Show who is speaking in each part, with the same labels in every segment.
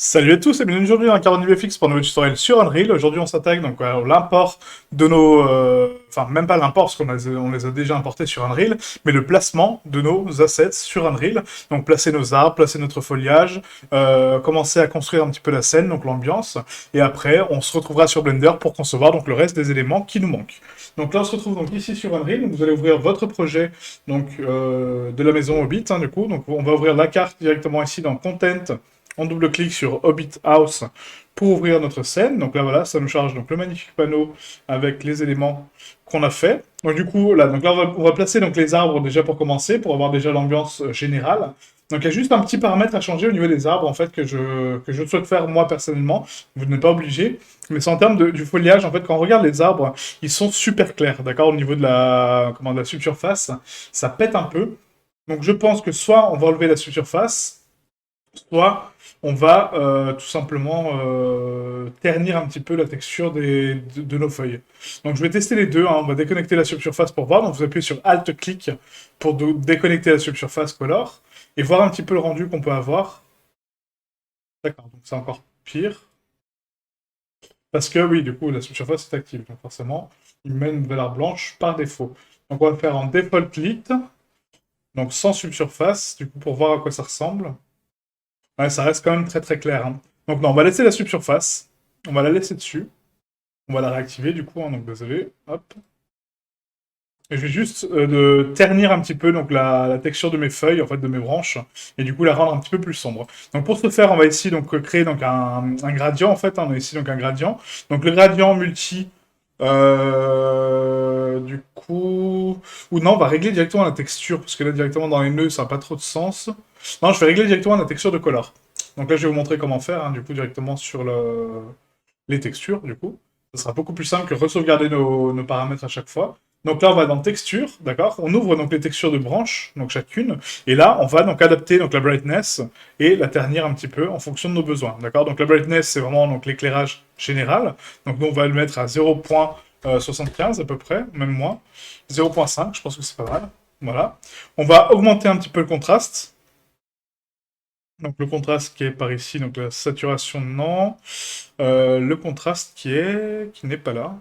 Speaker 1: Salut à tous et bienvenue aujourd'hui dans Caron VFX pour un nouveau tutoriel sur Unreal. Aujourd'hui on s'attaque donc à l'import de nos... Enfin même pas l'import parce on les a déjà importés sur Unreal, mais le placement de nos assets sur Unreal. Donc placer nos arbres, placer notre foliage, commencer à construire un petit peu la scène, donc l'ambiance, et après on se retrouvera sur Blender pour concevoir donc le reste des éléments qui nous manquent. Donc là on se retrouve donc ici sur Unreal, donc vous allez ouvrir votre projet donc, de la maison Hobbit du coup. Donc on va ouvrir la carte directement ici dans Content. On double-clique sur Hobbit House pour ouvrir notre scène. Donc là, voilà, ça nous charge donc le magnifique panneau avec les éléments qu'on a fait. Donc du coup, là, on va placer donc les arbres déjà pour commencer, pour avoir déjà l'ambiance générale. Donc il y a juste un petit paramètre à changer au niveau des arbres, en fait, que je souhaite faire moi personnellement. Vous n'êtes pas obligé. Mais c'est en termes du foliage, en fait, quand on regarde les arbres, ils sont super clairs, d'accord, au niveau de de la subsurface. Ça pète un peu. Donc je pense que soit on va enlever la subsurface, soit on va tout simplement ternir un petit peu la texture de nos feuilles. Donc je vais tester les deux, hein. On va déconnecter la subsurface pour voir, donc vous appuyez sur Alt-clic pour déconnecter la subsurface color, et voir un petit peu le rendu qu'on peut avoir. D'accord, donc c'est encore pire. Parce que oui, du coup, la subsurface est active, donc forcément, il met une valeur blanche par défaut. Donc on va faire en default lit, donc sans subsurface, du coup pour voir à quoi ça ressemble. Ouais, ça reste quand même très très clair, hein. Donc non, on va laisser la subsurface. On va la laisser dessus. On va la réactiver du coup, hein, donc désolé. Hop. Et je vais juste de ternir un petit peu donc la texture de mes feuilles, en fait, de mes branches, et du coup la rendre un petit peu plus sombre. Donc pour ce faire, on va ici donc créer donc un gradient en fait, hein. On a ici donc un gradient. Donc le gradient multi, du coup, ou non, on va régler directement la texture parce que là directement dans les nœuds ça n'a pas trop de sens. Non, je vais régler directement la texture de color. Donc là je vais vous montrer comment faire, hein, du coup directement sur les textures du coup. Ce sera beaucoup plus simple que re-sauvegarder nos paramètres à chaque fois. Donc là, on va dans texture, d'accord. On ouvre donc les textures de branches, donc chacune, et là, on va donc adapter donc la brightness et la ternir un petit peu en fonction de nos besoins, d'accord. Donc la brightness, c'est vraiment donc l'éclairage général. Donc nous, on va le mettre à 0,75 à peu près, même moins. 0,5, je pense que c'est pas mal. Voilà. On va augmenter un petit peu le contraste. Donc le contraste qui est par ici, donc la saturation non. Le contraste qui n'est pas là.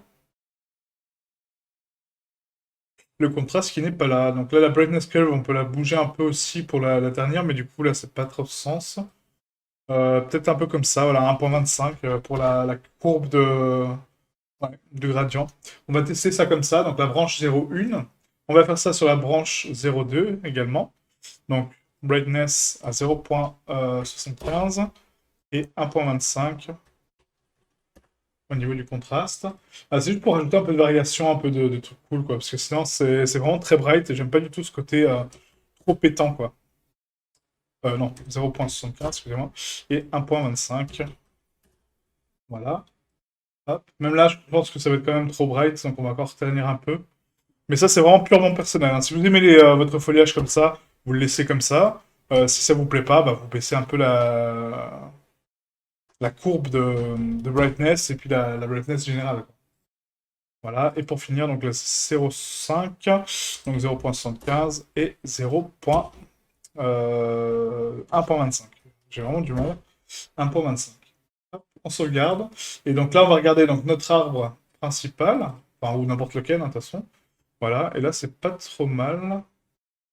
Speaker 1: Le contraste qui n'est pas là. Donc là, la brightness curve, on peut la bouger un peu aussi pour la ternir, mais du coup, là, c'est pas trop de sens. Peut-être un peu comme ça, voilà, 1,25 pour la courbe de gradient. On va tester ça comme ça, donc la branche 0,1. On va faire ça sur la branche 0,2 également. Donc, brightness à 0,75 et 1,25 au niveau du contraste. Ah, c'est juste pour rajouter un peu de variation, un peu de trucs cool, quoi. Parce que sinon, c'est vraiment très bright et j'aime pas du tout ce côté trop pétant, quoi. Non, 0,75, excusez-moi. Et 1,25. Voilà. Hop. Même là, je pense que ça va être quand même trop bright, donc on va encore ternir un peu. Mais ça, c'est vraiment purement personnel, hein. Si vous aimez votre foliage comme ça, vous le laissez comme ça. Si ça vous plaît pas, bah, vous baissez un peu la courbe de brightness et puis la brightness générale, quoi. Voilà, et pour finir, donc le 0,5, donc 0,75 et 1,25. J'ai vraiment du mal. 1,25. Hop, on sauvegarde. Et donc là, on va regarder donc, notre arbre principal, enfin, ou n'importe lequel, hein, de toute façon. Voilà, et là, c'est pas trop mal.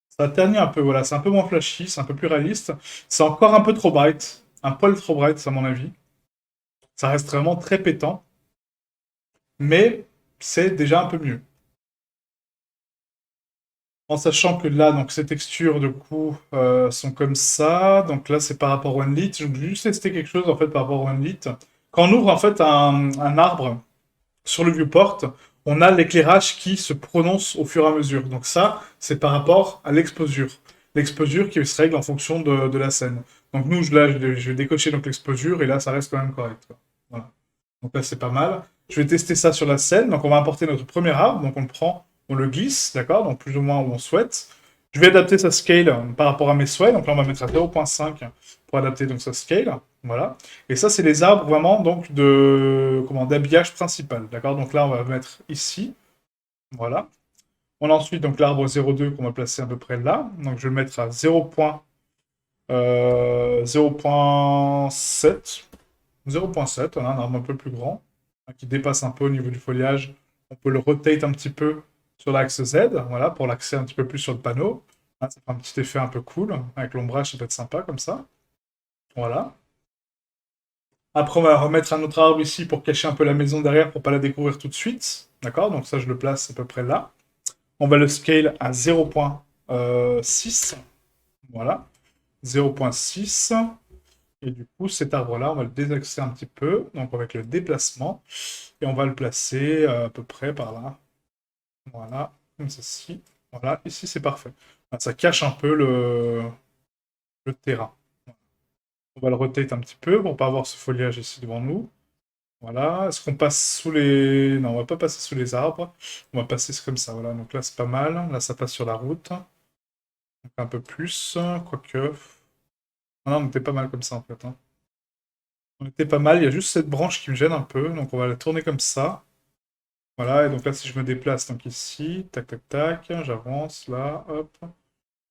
Speaker 1: Ça ternit un peu, voilà, c'est un peu moins flashy, c'est un peu plus réaliste. C'est encore un peu trop bright, un poil trop bright, à mon avis. Ça reste vraiment très pétant, mais c'est déjà un peu mieux. En sachant que là, donc ces textures, du coup, sont comme ça. Donc là, c'est par rapport au OneLit. Je vais juste tester quelque chose, en fait, par rapport au OneLit. Quand on ouvre, en fait, un arbre sur le viewport, on a l'éclairage qui se prononce au fur et à mesure. Donc ça, c'est par rapport à l'exposure. L'exposure qui se règle en fonction de la scène. Donc nous, là, je vais décocher donc l'exposure, et là, ça reste quand même correct, quoi. Voilà. Donc là, c'est pas mal. Je vais tester ça sur la scène. Donc on va importer notre premier arbre. Donc on le prend, on le glisse, d'accord, donc plus ou moins où on souhaite. Je vais adapter sa scale par rapport à mes souhaits. Donc là, on va mettre à 0,5 pour adapter donc sa scale. Voilà. Et ça, c'est les arbres vraiment donc d'habillage principal, d'accord. Donc là, on va mettre ici. Voilà. On a ensuite donc l'arbre 0,2 qu'on va placer à peu près là. Donc je vais le mettre à 0,5 0.7. 0.7, on a un arbre un peu plus grand, hein, qui dépasse un peu au niveau du foliage. On peut le rotate un petit peu sur l'axe Z, voilà, pour l'axer un petit peu plus sur le panneau. Hein, ça fait un petit effet un peu cool. Avec l'ombrage, ça peut être sympa comme ça. Voilà. Après, on va remettre un autre arbre ici pour cacher un peu la maison derrière pour pas la découvrir tout de suite. D'accord? Donc ça, je le place à peu près là. On va le scale à 0.6. Voilà. 0.6. Et du coup, cet arbre-là, on va le désaxer un petit peu, donc avec le déplacement, et on va le placer à peu près par là. Voilà, comme ceci. Voilà, ici c'est parfait. Ça cache un peu le terrain. On va le rotate un petit peu pour pas avoir ce foliage ici devant nous. Voilà, est-ce qu'on passe sous les... Non, on va pas passer sous les arbres. On va passer comme ça, voilà. Donc là, c'est pas mal. Là, ça passe sur la route. Donc un peu plus, quoique... Ah non, on était pas mal comme ça, en fait. Hein. On était pas mal. Il y a juste cette branche qui me gêne un peu. Donc on va la tourner comme ça. Voilà, et donc là, si je me déplace, donc ici, tac, tac, tac, j'avance, là, hop.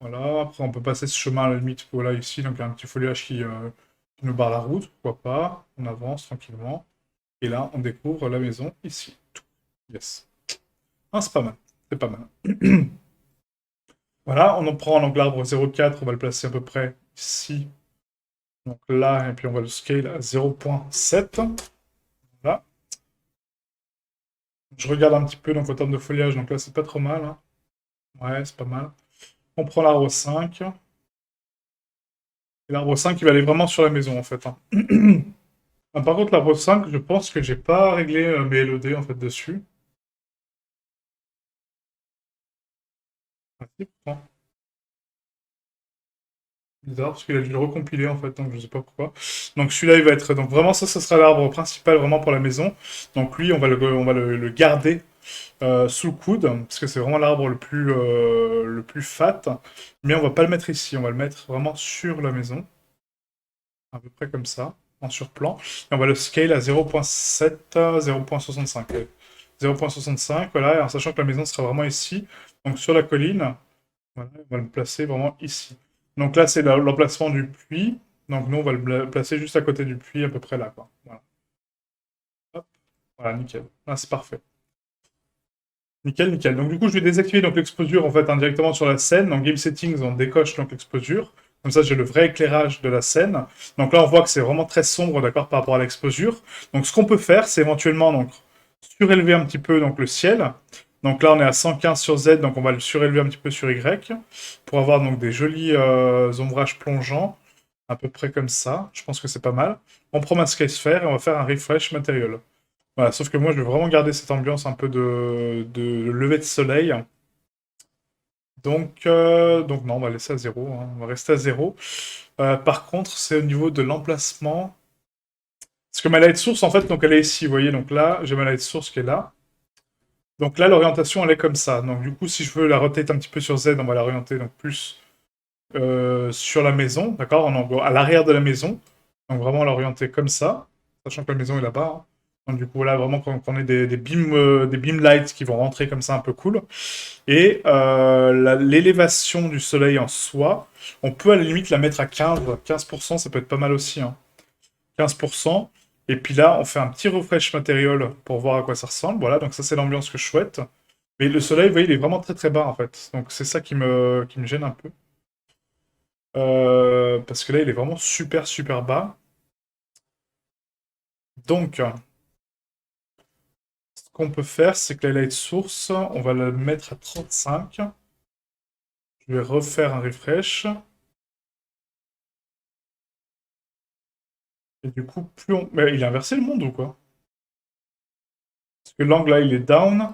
Speaker 1: Voilà, après, on peut passer ce chemin à la limite, voilà, ici, donc il y a un petit foliage qui nous barre la route, pourquoi pas. On avance tranquillement. Et là, on découvre la maison ici. Yes. Ah, c'est pas mal. C'est pas mal. Voilà, on en prend donc l'arbre 0,4, on va le placer à peu près ici. Donc là, et puis on va le scale à 0,7. Voilà. Je regarde un petit peu donc en termes de foliage, donc là c'est pas trop mal. Hein. Ouais, c'est pas mal. On prend l'arbre 5. Et l'arbre 5 il va aller vraiment sur la maison en fait. Hein. Ah, par contre l'arbre 5, je pense que j'ai pas réglé mes LED en fait dessus. Ah, si, pourtant. Bizarre, parce qu'il a dû le recompiler en fait, donc je sais pas pourquoi. Donc celui-là, il va être... Donc vraiment, ça sera l'arbre principal vraiment pour la maison. Donc lui, on va le garder sous le coude, parce que c'est vraiment l'arbre le plus fat. Mais on va pas le mettre ici, on va le mettre vraiment sur la maison. À peu près comme ça, en surplomb. Et on va le scale à 0.7, 0.65. 0.65, voilà, et en sachant que la maison sera vraiment ici, donc sur la colline. Voilà, on va le placer vraiment ici. Donc là, c'est l'emplacement du puits. Donc nous, on va le placer juste à côté du puits, à peu près là, quoi. Voilà. Hop. Voilà, nickel. Là, c'est parfait. Nickel, nickel. Donc du coup, je vais désactiver donc l'exposure en fait indirectement sur la scène. Dans Game Settings, on décoche donc l'exposure. Comme ça, j'ai le vrai éclairage de la scène. Donc là, on voit que c'est vraiment très sombre, d'accord, par rapport à l'exposure. Donc ce qu'on peut faire, c'est éventuellement donc surélever un petit peu donc le ciel. Donc là, on est à 115 sur Z, donc on va le surélever un petit peu sur Y pour avoir donc des jolis ombrages plongeants, à peu près comme ça. Je pense que c'est pas mal. On prend ma Sky Sphere et on va faire un refresh matériel. Voilà, sauf que moi, je veux vraiment garder cette ambiance un peu de lever de soleil. Donc non, on va laisser à zéro. Hein. On va rester à zéro. Par contre, c'est au niveau de l'emplacement. Parce que ma light source, en fait, donc elle est ici, vous voyez. Donc là, j'ai ma light source qui est là. Donc là, l'orientation, elle est comme ça. Donc du coup, si je veux la rotate un petit peu sur Z, on va la orienter donc plus sur la maison, d'accord, à l'arrière de la maison. Donc vraiment l'orienter comme ça, sachant que la maison est là-bas. Hein. Donc du coup, là, vraiment, qu'on ait des beam lights qui vont rentrer comme ça, un peu cool. Et l'élévation du soleil en soi, on peut à la limite la mettre à 15. 15%, ça peut être pas mal aussi. Hein. 15%. Et puis là, on fait un petit refresh matériel pour voir à quoi ça ressemble. Voilà, donc ça, c'est l'ambiance que je souhaite. Mais le soleil, vous voyez, il est vraiment très très bas en fait. Donc c'est ça qui me gêne un peu. Parce que là, il est vraiment super super bas. Donc, ce qu'on peut faire, c'est que la light source, on va la mettre à 35. Je vais refaire un refresh. Et du coup, plus on... Mais il a inversé le monde ou quoi? Parce que l'angle là, il est down.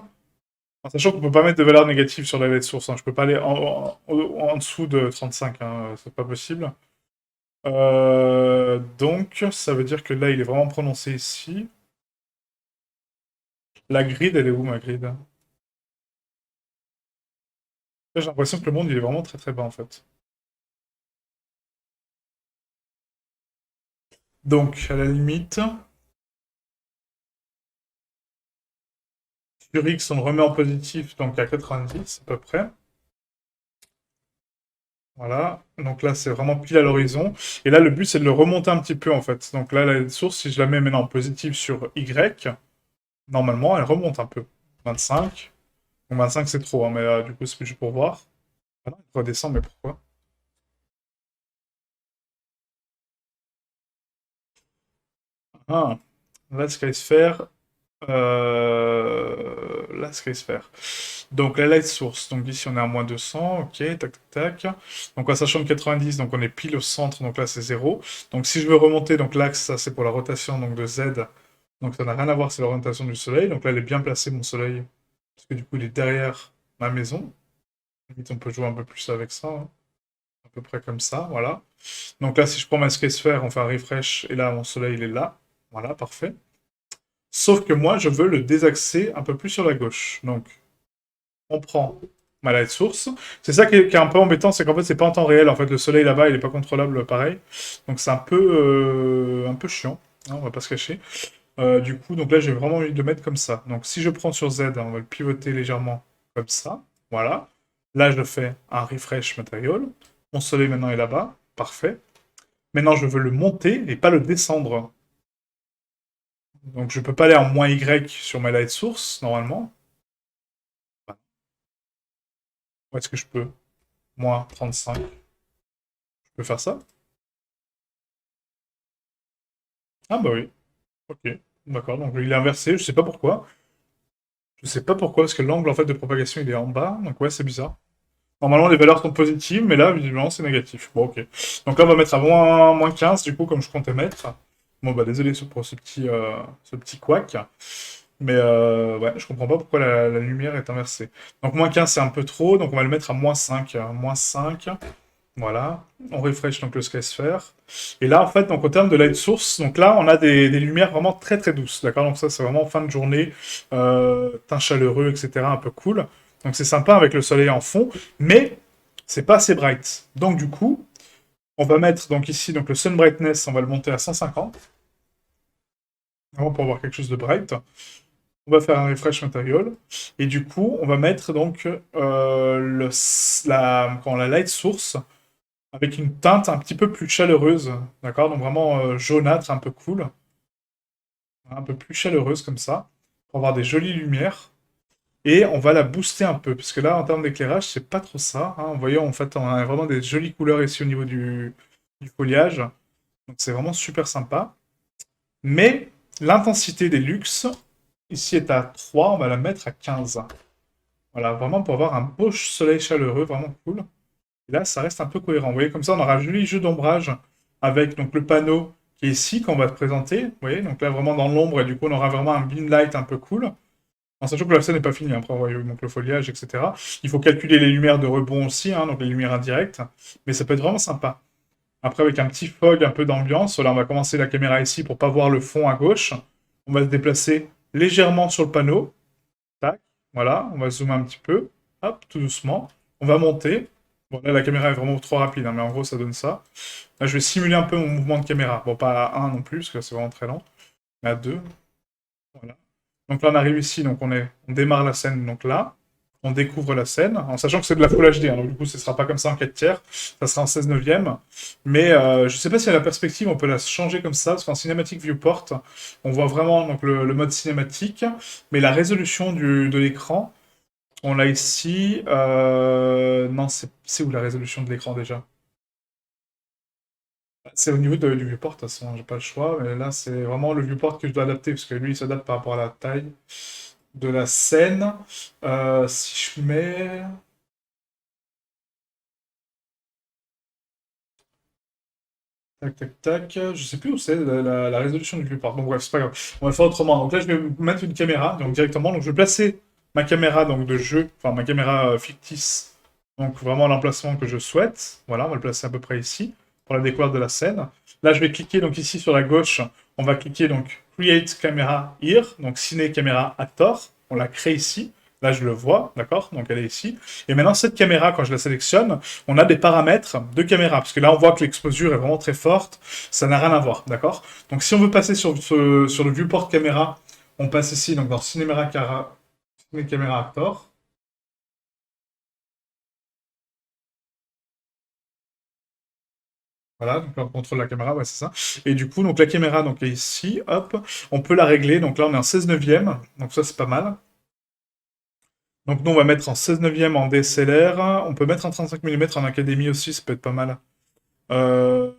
Speaker 1: En sachant qu'on peut pas mettre de valeur négative sur la light source. Hein. Je peux pas aller en dessous de 35. Hein. C'est pas possible. Donc, ça veut dire que là, il est vraiment prononcé ici. La grid, elle est où, ma grid? Là, j'ai l'impression que le monde, il est vraiment très très bas, en fait. Donc, à la limite, sur X, on le remet en positif, donc à 90 à peu près. Voilà. Donc là, c'est vraiment pile à l'horizon. Et là, le but, c'est de le remonter un petit peu, en fait. Donc là, la source, si je la mets maintenant en positive sur Y, normalement, elle remonte un peu. 25. Bon, 25, c'est trop, hein, mais du coup, c'est juste pour voir. Ah non, il redescend, mais pourquoi? Ah, là, Sky Sphere. Là, Sky Sphere. Donc, la light source. Donc, ici, on est à moins 200. Ok, tac, tac, tac. Donc, en sachant que 90, donc on est pile au centre. Donc là, c'est 0. Donc, si je veux remonter, donc l'axe, ça, c'est pour la rotation donc, de Z. Donc, ça n'a rien à voir, c'est l'orientation du soleil. Donc là, elle est bien placée, mon soleil. Parce que du coup, il est derrière ma maison. Limite, on peut jouer un peu plus avec ça, hein. À peu près comme ça, voilà. Donc là, si je prends ma Sky Sphere, on fait un refresh. Et là, mon soleil, il est là. Voilà, parfait. Sauf que moi, je veux le désaxer un peu plus sur la gauche. Donc, on prend ma light source. C'est ça qui est un peu embêtant, c'est qu'en fait, c'est pas en temps réel. En fait, le soleil là-bas, il est pas contrôlable pareil. Donc, c'est un peu chiant, hein, on va pas se cacher. Du coup, donc là, j'ai vraiment envie de le mettre comme ça. Donc, si je prends sur Z, hein, on va le pivoter légèrement comme ça. Voilà. Là, je fais un refresh material. Mon soleil maintenant est là-bas. Parfait. Maintenant, je veux le monter et pas le descendre. Donc, je peux pas aller en moins Y sur ma light source, normalement. Où est-ce que je peux? Moins 35. Je peux faire ça? Ah bah oui. Ok. D'accord. Donc il est inversé. Je sais pas pourquoi. Je sais pas pourquoi, parce que l'angle en fait de propagation il est en bas. Donc ouais, c'est bizarre. Normalement les valeurs sont positives, mais là visiblement c'est négatif. Bon ok. Donc là on va mettre à moins 15 du coup comme je comptais mettre. Bon bah désolé pour ce petit couac. Mais ouais, je comprends pas pourquoi la lumière est inversée. Donc moins 15 c'est un peu trop, donc on va le mettre à moins 5. Moins 5. Voilà, on refresh donc le Sky Sphere. Et là, en fait, donc au terme de light source, donc là, on a des lumières vraiment très très douces, d'accord? Donc ça, c'est vraiment fin de journée, teint chaleureux, etc., un peu cool. Donc c'est sympa avec le soleil en fond, mais c'est pas assez bright. Donc du coup, on va mettre donc ici donc le sun brightness, on va le monter à 150, vraiment pour avoir quelque chose de bright. On va faire un refresh material, et du coup, on va mettre donc la light source avec une teinte un petit peu plus chaleureuse, d'accord? Donc vraiment jaunâtre, un peu cool, un peu plus chaleureuse comme ça, pour avoir des jolies lumières. Et on va la booster un peu, parce que là, en termes d'éclairage, c'est pas trop ça, hein. Vous voyez, en fait, on a vraiment des jolies couleurs ici au niveau du foliage. Donc c'est vraiment super sympa. Mais l'intensité des luxe, ici est à 3, on va la mettre à 15. Voilà, vraiment pour avoir un beau soleil chaleureux, vraiment cool. Et là, ça reste un peu cohérent. Vous voyez, comme ça, on aura un joli jeu d'ombrage avec donc le panneau qui est ici, qu'on va te présenter. Vous voyez, donc là, vraiment dans l'ombre, et du coup, on aura vraiment un beam light un peu cool. En sachant que la scène n'est pas finie, hein. Après, vous voyez, donc le foliage, etc. Il faut calculer les lumières de rebond aussi, hein, donc les lumières indirectes. Mais ça peut être vraiment sympa. Après, avec un petit fog, un peu d'ambiance, là, on va commencer la caméra ici pour pas voir le fond à gauche. On va se déplacer légèrement sur le panneau. Tac, voilà, on va zoomer un petit peu. Hop, tout doucement. On va monter. Bon, là, la caméra est vraiment trop rapide, hein, mais en gros, ça donne ça. Là, je vais simuler un peu mon mouvement de caméra. Bon, pas à 1 non plus, parce que c'est vraiment très lent, mais à 2. Voilà. Donc là, on arrive ici, donc on démarre la scène, donc là. On découvre la scène, en sachant que c'est de la Full HD, hein, donc du coup, ce ne sera pas comme ça en 4 tiers, ça sera en 16 neuvième. Mais je ne sais pas si à la perspective, on peut la changer comme ça, parce qu'en Cinematic Viewport, on voit vraiment donc, le mode cinématique, mais la résolution de l'écran, on l'a ici. Non, c'est où la résolution de l'écran déjà? C'est au niveau du viewport, de toute façon, j'ai pas le choix. Mais là, c'est vraiment le viewport que je dois adapter, parce que lui, il s'adapte par rapport à la taille de la scène. Si je mets. Tac, tac, tac. Je sais plus où c'est la résolution du viewport. Bon, bref, c'est pas grave. On va le faire autrement. Donc là, je vais mettre une caméra, donc directement. Donc je vais placer ma caméra donc, de jeu, enfin ma caméra fictice, donc vraiment à l'emplacement que je souhaite. Voilà, on va le placer à peu près ici pour la découverte de la scène. Là, je vais cliquer donc ici sur la gauche. On va cliquer donc Create Camera Here, donc Ciné Camera Actor. On la crée ici. Là, je le vois, d'accord? Donc elle est ici. Et maintenant, cette caméra, quand je la sélectionne, on a des paramètres de caméra. Parce que là, on voit que l'exposure est vraiment très forte. Ça n'a rien à voir, d'accord? Donc si on veut passer sur le viewport caméra, on passe ici donc dans Ciné Camera Actor. Voilà, donc là, on contrôle la caméra, ouais, c'est ça. Et du coup, donc la caméra donc, est ici, hop, on peut la régler. Donc là, on est en 16 neuvième, donc ça, c'est pas mal. Donc nous, on va mettre en 16 neuvième en DSLR. On peut mettre en 35 mm en académie aussi, ça peut être pas mal. Euh...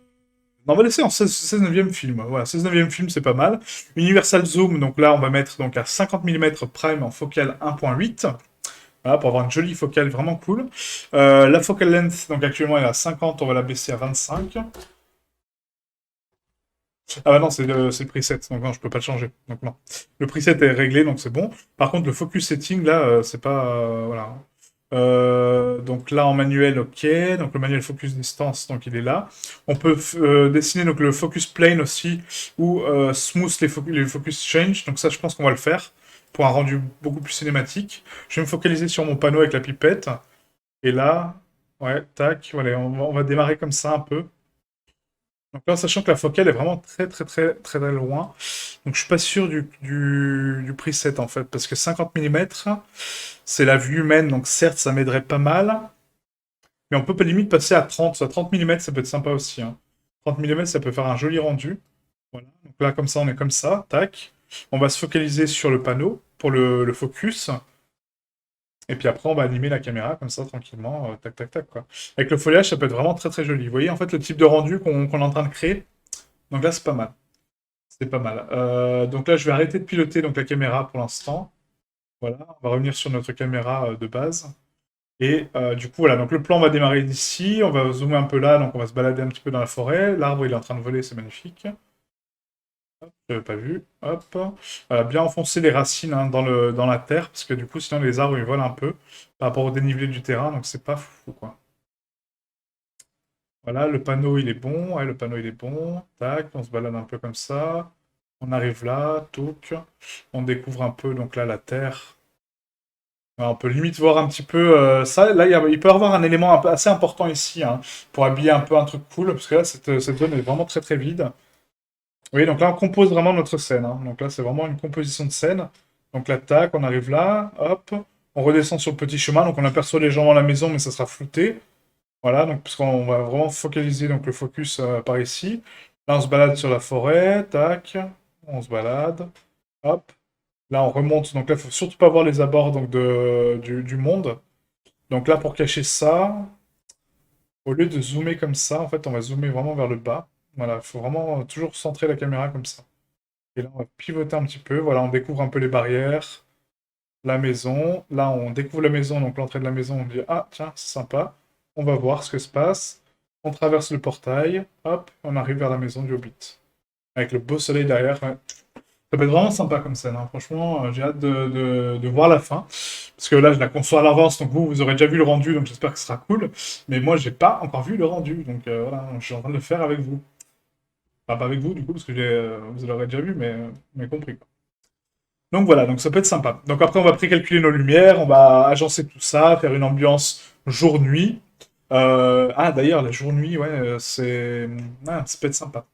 Speaker 1: non, on va laisser en 16 neuvième film. Voilà, 16 neuvième film, c'est pas mal. Universal Zoom, donc là, on va mettre donc, à 50 mm prime en focale 1.8. Voilà, pour avoir une jolie focale vraiment cool. La focal length, donc actuellement, elle est à 50, on va la baisser à 25. Ah bah non, c'est le preset, donc non, je peux pas le changer. Donc non. Le preset est réglé, donc c'est bon. Par contre, le focus setting, là, c'est pas... voilà. Donc là, en manuel, ok. Donc le manuel focus distance, donc il est là. On peut dessiner donc, le focus plane aussi, ou smooth les focus change. Donc ça, je pense qu'on va le faire, pour un rendu beaucoup plus cinématique. Je vais me focaliser sur mon panneau avec la pipette. Et là, ouais, tac, voilà, on va démarrer comme ça un peu. Donc là, sachant que la focale est vraiment très très très très très loin, donc je suis pas sûr du preset en fait, parce que 50 mm, c'est la vue humaine, donc certes ça m'aiderait pas mal, mais on peut pas limite passer à 30, à 30 mm ça peut être sympa aussi. Hein. 30 mm ça peut faire un joli rendu. Voilà, donc là comme ça on est comme ça, tac. On va se focaliser sur le panneau pour le focus, et puis après on va animer la caméra comme ça tranquillement, tac tac tac quoi. Avec le foliage ça peut être vraiment très très joli. Vous voyez en fait le type de rendu qu'on est en train de créer, donc là c'est pas mal. C'est pas mal. Donc là, je vais arrêter de piloter donc, la caméra pour l'instant. Voilà, on va revenir sur notre caméra de base. Et du coup, voilà, donc le plan va démarrer d'ici. On va zoomer un peu là, donc on va se balader un petit peu dans la forêt. L'arbre, il est en train de voler, c'est magnifique. Je l'avais pas vu. Hop. Voilà, bien enfoncer les racines hein, dans la terre, parce que du coup, sinon les arbres, ils volent un peu par rapport au dénivelé du terrain, donc c'est pas fou, quoi. Voilà, le panneau, il est bon. Ouais, le panneau, il est bon. Tac, on se balade un peu comme ça. On arrive là, touc. On découvre un peu, donc là, la Terre. On peut limite voir un petit peu ça. Là, il peut y avoir un élément assez important ici, hein, pour habiller un peu un truc cool, parce que là, cette zone est vraiment très très vide. Oui, donc là, on compose vraiment notre scène. Hein. Donc là, c'est vraiment une composition de scène. Donc là, tac, on arrive là, hop. On redescend sur le petit chemin, donc on aperçoit les gens dans la maison, mais ça sera flouté. Voilà, donc parce qu'on va vraiment focaliser donc le focus par ici. Là, on se balade sur la forêt, tac, on se balade, hop. Là, on remonte, donc là, il faut surtout pas voir les abords donc, du monde. Donc là, pour cacher ça, au lieu de zoomer comme ça, en fait, on va zoomer vraiment vers le bas. Voilà, il faut vraiment toujours centrer la caméra comme ça. Et là, on va pivoter un petit peu. Voilà, on découvre un peu les barrières, la maison. Là, on découvre la maison, donc l'entrée de la maison, on dit, ah, tiens, c'est sympa. On va voir ce que se passe. On traverse le portail, hop, on arrive vers la maison du Hobbit. Avec le beau soleil derrière. Ouais. Ça peut être vraiment sympa comme scène. Hein. Franchement, j'ai hâte de voir la fin. Parce que là, je la conçois à l'avance, donc vous aurez déjà vu le rendu, donc j'espère que ce sera cool. Mais moi, j'ai pas encore vu le rendu, donc voilà, je suis en train de le faire avec vous. Enfin, pas avec vous, du coup, parce que vous l'aurez déjà vu, mais compris. Quoi. Donc voilà, donc ça peut être sympa. Donc après, on va précalculer nos lumières, on va agencer tout ça, faire une ambiance jour-nuit. Ah, d'ailleurs, la jour-nuit, ouais, ça peut être sympa.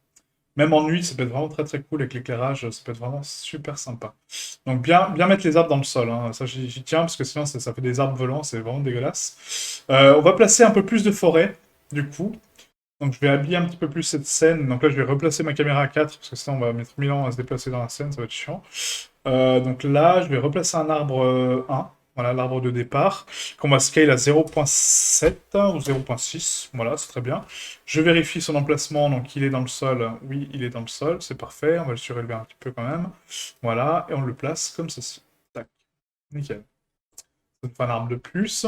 Speaker 1: Même en nuit, ça peut être vraiment très très cool avec l'éclairage, ça peut être vraiment super sympa. Donc bien mettre les arbres dans le sol, hein. Ça j'y tiens parce que sinon ça fait des arbres volants, c'est vraiment dégueulasse. On va placer un peu plus de forêt, du coup. Donc je vais habiller un petit peu plus cette scène. Donc là je vais replacer ma caméra à 4 parce que sinon on va mettre 1000 ans à se déplacer dans la scène, ça va être chiant. Donc là je vais replacer un arbre 1. Voilà, l'arbre de départ, qu'on va scale à 0.7 ou 0.6. Voilà, c'est très bien. Je vérifie son emplacement, donc il est dans le sol. Oui, il est dans le sol, c'est parfait. On va le surélever un petit peu quand même. Voilà, et on le place comme ceci. Tac, nickel. Ça nous fait un arbre de plus.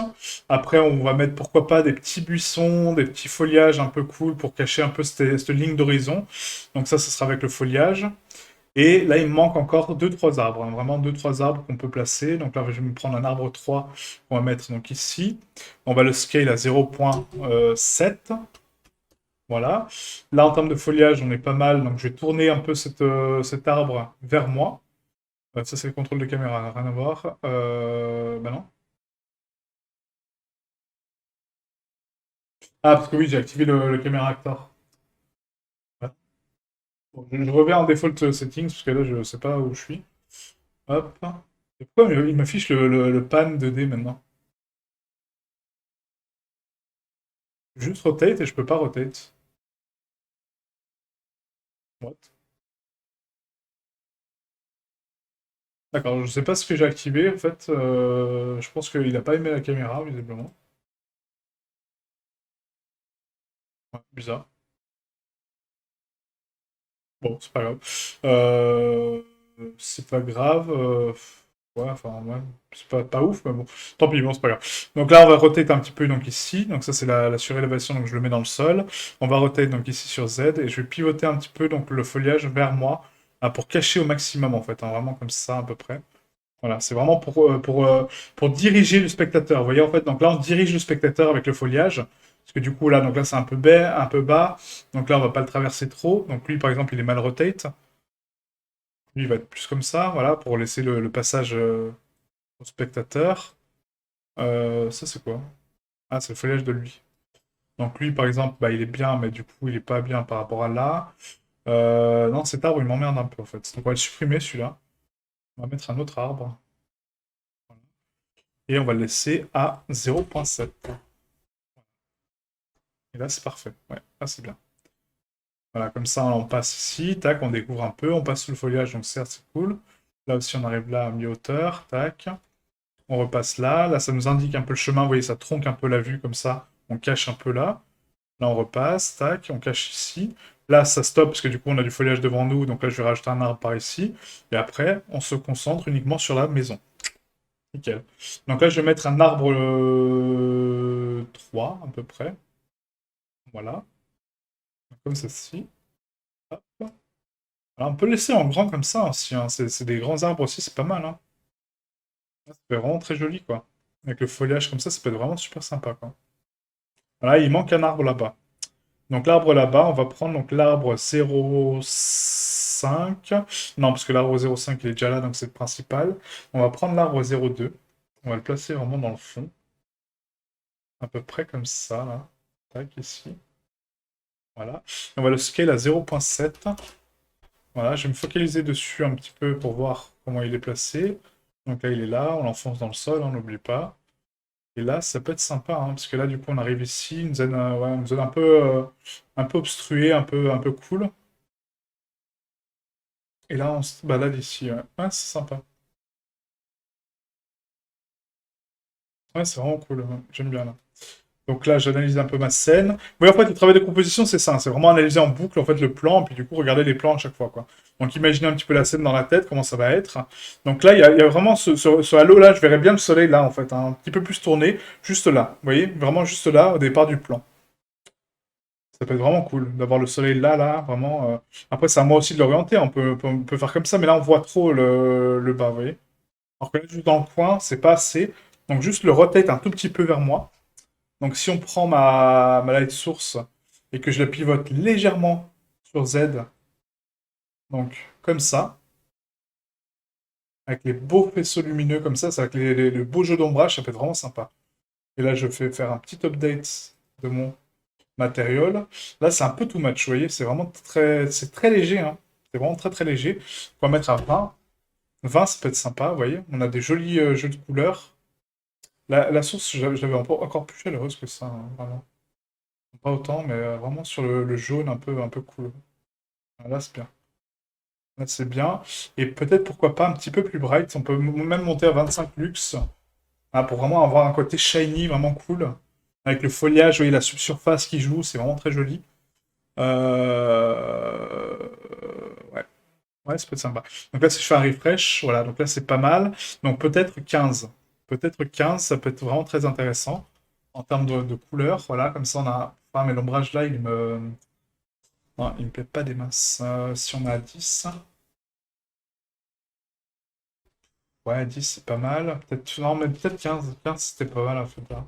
Speaker 1: Après, on va mettre, pourquoi pas, des petits buissons, des petits feuillages un peu cool pour cacher un peu cette ligne d'horizon. Donc ça, ce sera avec le foliage. Et là, il me manque encore deux trois arbres, hein, vraiment deux trois arbres qu'on peut placer. Donc là, je vais me prendre un arbre 3 qu'on va mettre donc ici. On va le scale à 0.7. Voilà. Là, en termes de foliage, on est pas mal. Donc je vais tourner un peu cet arbre vers moi. Ça, c'est le contrôle de caméra, rien à voir. Bah non. Ah, parce que oui, j'ai activé le caméra actor. Ouais. Bon, je reviens en default settings, parce que là, je sais pas où je suis. Hop. Et pourquoi il m'affiche le pan 2D maintenant? Juste rotate et je peux pas rotate. What? D'accord, je sais pas ce que j'ai activé, en fait. Je pense qu'il a pas aimé la caméra, visiblement. Ouais, bizarre. Bon, c'est pas grave. C'est pas grave. Ouais, enfin, ouais, c'est pas ouf, mais bon. Tant pis, bon, c'est pas grave. Donc là, on va rotate un petit peu donc ici. Donc ça, c'est la surélévation, donc je le mets dans le sol. On va rotate donc ici sur Z, et je vais pivoter un petit peu donc le foliage vers moi, pour cacher au maximum, en fait, hein, vraiment comme ça, à peu près. Voilà, c'est vraiment pour diriger le spectateur. Vous voyez, en fait, donc là, on dirige le spectateur avec le foliage. Parce que du coup, là, donc là, c'est un peu bas, un peu bas. Donc là, on va pas le traverser trop. Donc lui, par exemple, il est mal rotate. Lui, il va être plus comme ça, voilà, pour laisser le passage au spectateur. Ça, c'est quoi? Ah, c'est le foliage de lui. Donc lui, par exemple, bah, il est bien, mais du coup, il est pas bien par rapport à là. Non, cet arbre, il m'emmerde un peu, en fait. Donc on va le supprimer, celui-là. On va mettre un autre arbre. Et on va le laisser à 0,7. Et là, c'est parfait. Ouais, là, c'est bien. Voilà, comme ça, on passe ici, tac, on découvre un peu, on passe sous le foliage, donc certes, c'est cool. Là aussi, on arrive là à mi-hauteur, tac. On repasse là. Là, ça nous indique un peu le chemin, vous voyez, ça tronque un peu la vue, comme ça. On cache un peu là. Là, on repasse, tac, on cache ici. Là, ça stoppe, parce que du coup, on a du foliage devant nous, donc là, je vais rajouter un arbre par ici. Et après, on se concentre uniquement sur la maison. Nickel. Donc là, je vais mettre un arbre 3, à peu près. Voilà. Comme ceci. Hop. Alors, on peut laisser en grand comme ça aussi, hein. C'est des grands arbres aussi, c'est pas mal, hein. Ça fait vraiment très joli, quoi. Avec le foliage comme ça peut être vraiment super sympa, quoi. Voilà, il manque un arbre là-bas. Donc l'arbre là-bas, on va prendre donc l'arbre 0,5. Non, parce que l'arbre 0,5 il est déjà là, donc c'est le principal. On va prendre l'arbre 0,2. On va le placer vraiment dans le fond. À peu près comme ça, là. Tac, ici. Voilà. On va le scale à 0,7. Voilà, je vais me focaliser dessus un petit peu pour voir comment il est placé. Donc là, il est là, on l'enfonce dans le sol, on n'oublie pas. Et là, ça peut être sympa, hein, parce que là, du coup, on arrive ici, une zone, ouais, une zone un peu obstruée, un peu cool. Et là, on se balade ici, ouais. Ouais, c'est sympa. Ouais, c'est vraiment cool, ouais. J'aime bien, là. Donc là, j'analyse un peu ma scène. Oui, en fait, le travail de composition, c'est ça, hein. C'est vraiment analyser en boucle, en fait, le plan, puis du coup, regarder les plans à chaque fois, quoi. Donc, imaginez un petit peu la scène dans la tête, comment ça va être. Donc là, il y a vraiment ce halo là, je verrais bien le soleil là, en fait, hein, un petit peu plus tourné, juste là. Vous voyez, vraiment juste là, au départ du plan. Ça peut être vraiment cool d'avoir le soleil là, vraiment. Après, c'est à moi aussi de l'orienter, on peut faire comme ça, mais là, on voit trop le bas, vous voyez. Alors que là, juste dans le coin, c'est pas assez. Donc, juste le rotate un tout petit peu vers moi. Donc si on prend ma light source et que je la pivote légèrement sur Z, donc comme ça, avec les beaux faisceaux lumineux comme ça, avec le beau jeu d'ombrage, ça peut être vraiment sympa. Et là, je fais faire un petit update de mon matériel. Là, c'est un peu too much, vous voyez, c'est très léger, hein. C'est vraiment très très léger. On va mettre à 20. 20, ça peut être sympa, vous voyez. On a des jolis jeux de couleurs. La source, je l'avais encore plus chaleureuse que ça, hein, vraiment. Pas autant, mais vraiment sur le jaune un peu cool. Là, c'est bien. Là, c'est bien. Et peut-être, pourquoi pas, un petit peu plus bright. On peut même monter à 25 lux, hein, pour vraiment avoir un côté shiny, vraiment cool. Avec le foliage, vous voyez, la subsurface qui joue, c'est vraiment très joli. Ouais. Ouais, ça peut être sympa. Donc là, si je fais un refresh, voilà, donc là, c'est pas mal. Donc peut-être 15. Peut-être 15, ça peut être vraiment très intéressant en termes de couleurs. Voilà, comme ça, on a... Ah, mais l'ombrage là, il me... Non, il me plaît pas des masses. Si on a 10... Ouais, 10 c'est pas mal. Peut-être, non, mais peut-être 15. 15 c'était pas mal, en fait, là.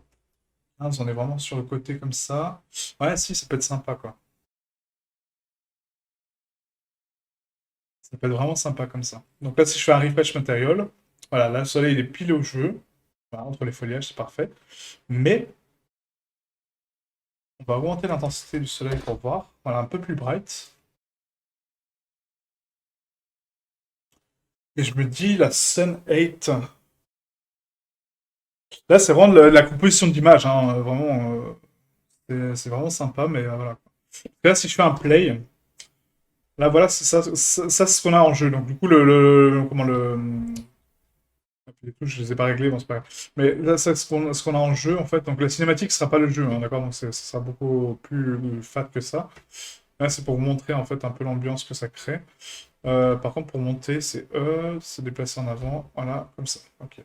Speaker 1: 15, on est vraiment sur le côté comme ça. Ouais, si, ça peut être sympa, quoi. Ça peut être vraiment sympa comme ça. Donc là, si je fais un refresh matériel, voilà, là, le soleil, il est pile au jeu. Voilà, entre les feuillages, c'est parfait. Mais, on va augmenter l'intensité du soleil pour voir. Voilà, un peu plus bright. Et je me dis, la Sun 8. Là, c'est vraiment la composition d'image, hein, vraiment, c'est vraiment sympa, mais voilà. Là, si je fais un play, Là, voilà, c'est ça, ça, c'est ce qu'on a en jeu. Donc, du coup, comment les touches, je les ai pas réglées, bon, c'est pas grave. Mais là, c'est ce qu'on a en jeu, en fait. Donc, la cinématique sera pas le jeu, hein, d'accord? Donc, ça sera beaucoup plus fat que ça. Là, c'est pour vous montrer, en fait, un peu l'ambiance que ça crée. Par contre, pour monter, c'est E, se déplacer en avant, voilà, comme ça. Ok.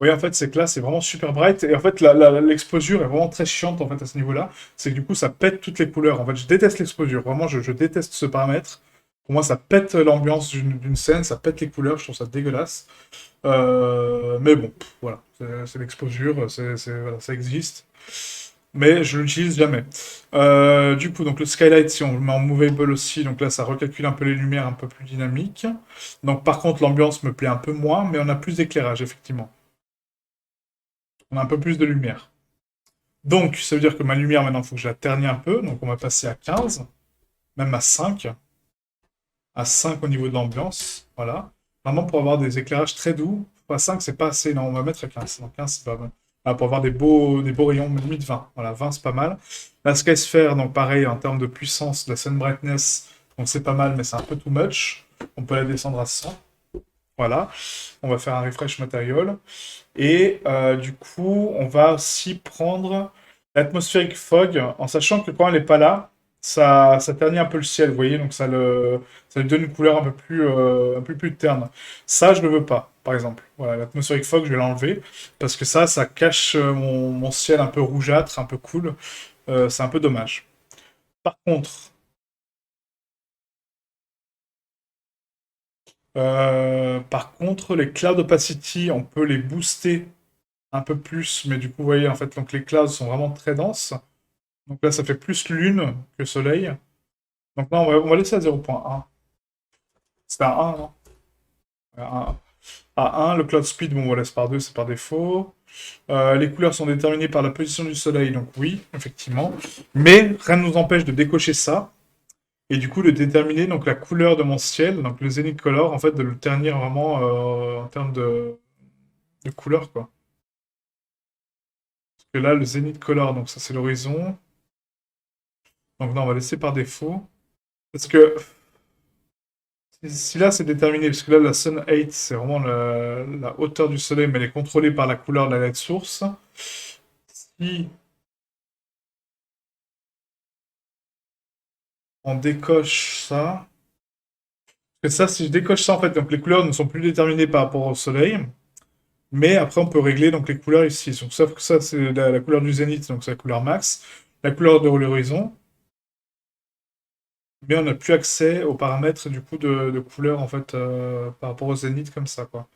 Speaker 1: Oui, en fait, c'est que là, c'est vraiment super bright. Et en fait, l'exposure est vraiment très chiante, en fait, à ce niveau-là. C'est que du coup, ça pète toutes les couleurs. En fait, je déteste l'exposure. Vraiment, je déteste ce paramètre. Pour moi, ça pète l'ambiance d'une scène, ça pète les couleurs. Je trouve ça dégueulasse. Mais bon, voilà. C'est l'exposure, voilà, ça existe. Mais je l'utilise jamais. Du coup, donc le skylight, si on le met en movable aussi, donc là, ça recalcule un peu les lumières un peu plus dynamiques. Donc, par contre, l'ambiance me plaît un peu moins, mais on a plus d'éclairage, effectivement. On a un peu plus de lumière. Donc, ça veut dire que ma lumière, maintenant, il faut que je la ternisse un peu. Donc, on va passer à 15, même à 5. À 5 au niveau de l'ambiance. Voilà. Vraiment, pour avoir des éclairages très doux. À 5, c'est pas assez. Non, on va mettre à 15. Donc, 15, c'est pas mal. Voilà, pour avoir des beaux rayons, limite 20. Voilà, 20, c'est pas mal. La Sky Sphere, donc pareil, en termes de puissance, de la Sun Brightness, donc c'est pas mal, mais c'est un peu too much. On peut la descendre à 100. Voilà. On va faire un refresh matériel. Et du coup, on va aussi prendre l'atmosphérique fog, en sachant que quand elle n'est pas là, ça ternit un peu le ciel, vous voyez, donc ça lui donne une couleur un peu plus terne. Ça, je ne le veux pas, par exemple. Voilà, l'atmosphérique fog, je vais l'enlever, parce que ça cache mon ciel un peu rougeâtre, un peu cool. C'est un peu dommage. Par contre, les cloud opacity, on peut les booster un peu plus, mais du coup, vous voyez, en fait, donc les clouds sont vraiment très denses. Donc là, ça fait plus lune que soleil. Donc là, on va laisser à 0.1. C'était à 1, non? À 1, le cloud speed, bon, on laisse par 2, c'est par défaut. Les couleurs sont déterminées par la position du soleil, donc oui, effectivement. Mais rien ne nous empêche de décocher ça, et du coup de déterminer donc la couleur de mon ciel, donc le zenith color, en fait, de le ternir vraiment en termes de couleur, quoi. Parce que là, le zenith color, donc ça c'est l'horizon. Donc là, on va laisser par défaut. Parce que si là c'est déterminé, parce que là la Sun 8 c'est vraiment la hauteur du soleil, mais elle est contrôlée par la couleur de la light source. Si on décoche ça, parce que ça, si je décoche ça en fait, donc les couleurs ne sont plus déterminées par rapport au soleil, mais après on peut régler donc les couleurs ici. Donc, sauf que ça c'est la couleur du zénith, donc c'est la couleur max, la couleur de l'horizon, mais on n'a plus accès aux paramètres du coup de couleur en fait par rapport au zénith comme ça quoi.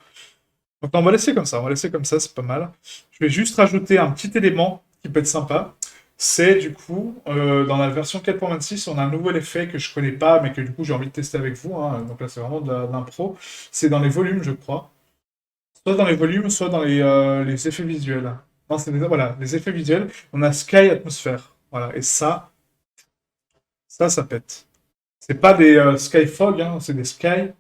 Speaker 1: Donc on va laisser comme ça, on va laisser comme ça, c'est pas mal. Je vais juste rajouter un petit élément qui peut être sympa. C'est du coup, dans la version 4.26, on a un nouvel effet que je connais pas, mais que du coup j'ai envie de tester avec vous, hein. Donc là c'est vraiment de l'impro. C'est dans les volumes, je crois. Soit dans les volumes, soit dans les effets visuels. Non, voilà, les effets visuels. On a Sky Atmosphère. Voilà, et ça pète. C'est pas des Sky Fog, hein, c'est des Sky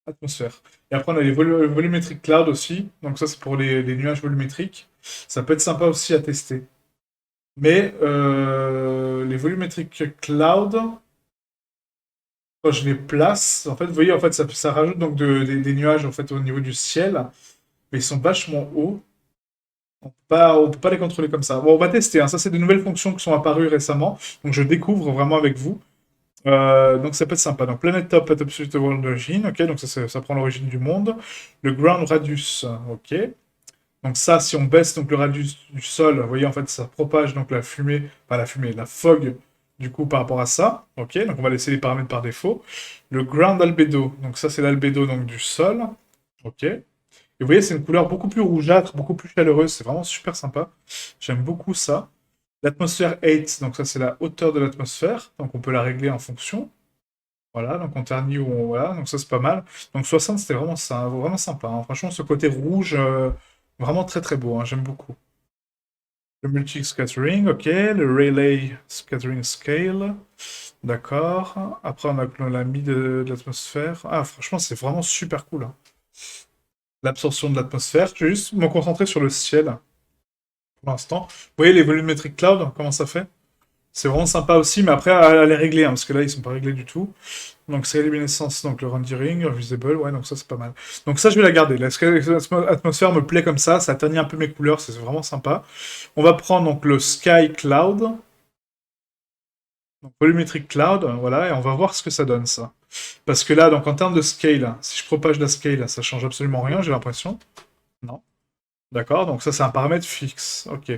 Speaker 1: Atmosphère. Et après, on a les volumétriques cloud aussi. Donc ça, c'est pour les nuages volumétriques. Ça peut être sympa aussi à tester. Mais les volumétriques cloud, quand je les place, en fait, vous voyez, en fait, ça rajoute donc des nuages en fait au niveau du ciel, mais ils sont vachement hauts. On peut pas les contrôler comme ça. Bon, on va tester, hein. Ça, c'est de nouvelles fonctions qui sont apparues récemment. Donc je découvre vraiment avec vous. Donc ça peut être sympa. Donc Planet Top at Absolute World Origin, ok, donc ça prend l'origine du monde. Le Ground Radius, ok. Donc ça, si on baisse donc le radius du sol, vous voyez en fait ça propage donc la fumée, pas la fumée, la fog du coup par rapport à ça, ok. Donc on va laisser les paramètres par défaut. Le Ground Albedo, donc ça c'est l'albédo donc du sol, ok. Et vous voyez c'est une couleur beaucoup plus rougeâtre, beaucoup plus chaleureuse, c'est vraiment super sympa. J'aime beaucoup ça. L'atmosphère 8, donc ça c'est la hauteur de l'atmosphère, donc on peut la régler en fonction. Voilà, donc on ternit ou voilà, donc ça c'est pas mal. Donc 60 c'était vraiment ça, vraiment sympa, hein. Franchement ce côté rouge, vraiment très très beau, hein, j'aime beaucoup. Le multi-scattering, ok, le relay scattering scale, d'accord. Après on a mis de l'atmosphère. Ah franchement c'est vraiment super cool, hein. L'absorption de l'atmosphère, je vais juste me concentrer sur le ciel pour l'instant. Vous voyez les volumétriques cloud, comment ça fait? C'est vraiment sympa aussi, mais après à les régler, hein, parce que là ils sont pas réglés du tout. Donc c'est luminescence, donc le rendering, visible, ouais, donc ça c'est pas mal. Donc ça je vais la garder. L'atmosphère me plaît comme ça ternit un peu mes couleurs, c'est vraiment sympa. On va prendre donc le Sky Cloud, donc Volumetric Cloud, voilà, et on va voir ce que ça donne ça. Parce que là, donc en termes de scale, si je propage la scale, ça change absolument rien, j'ai l'impression. Non. D'accord, donc ça c'est un paramètre fixe. Ok.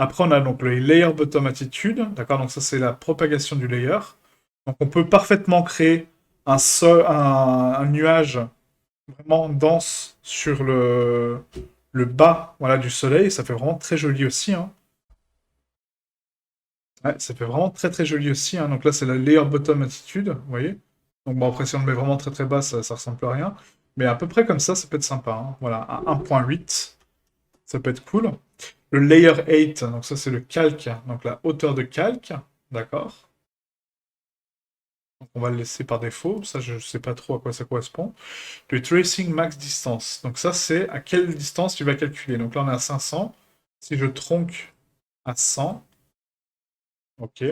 Speaker 1: Après on a donc le layer bottom attitude. D'accord, donc ça c'est la propagation du layer. Donc on peut parfaitement créer un nuage vraiment dense sur le bas, voilà, du soleil. Ça fait vraiment très joli aussi, hein. Ouais, ça fait vraiment très très joli aussi, hein. Donc là c'est la layer bottom attitude, vous voyez. Donc bon, après si on le met vraiment très très bas, ça ressemble à rien. Mais à peu près comme ça peut être sympa, hein. Voilà, à 1.8, ça peut être cool. Le layer 8, donc ça c'est le calque, donc la hauteur de calque, d'accord. Donc on va le laisser par défaut, ça je sais pas trop à quoi ça correspond. Le tracing max distance, donc ça c'est à quelle distance tu vas calculer. Donc là on est à 500, si je tronque à 100, ok,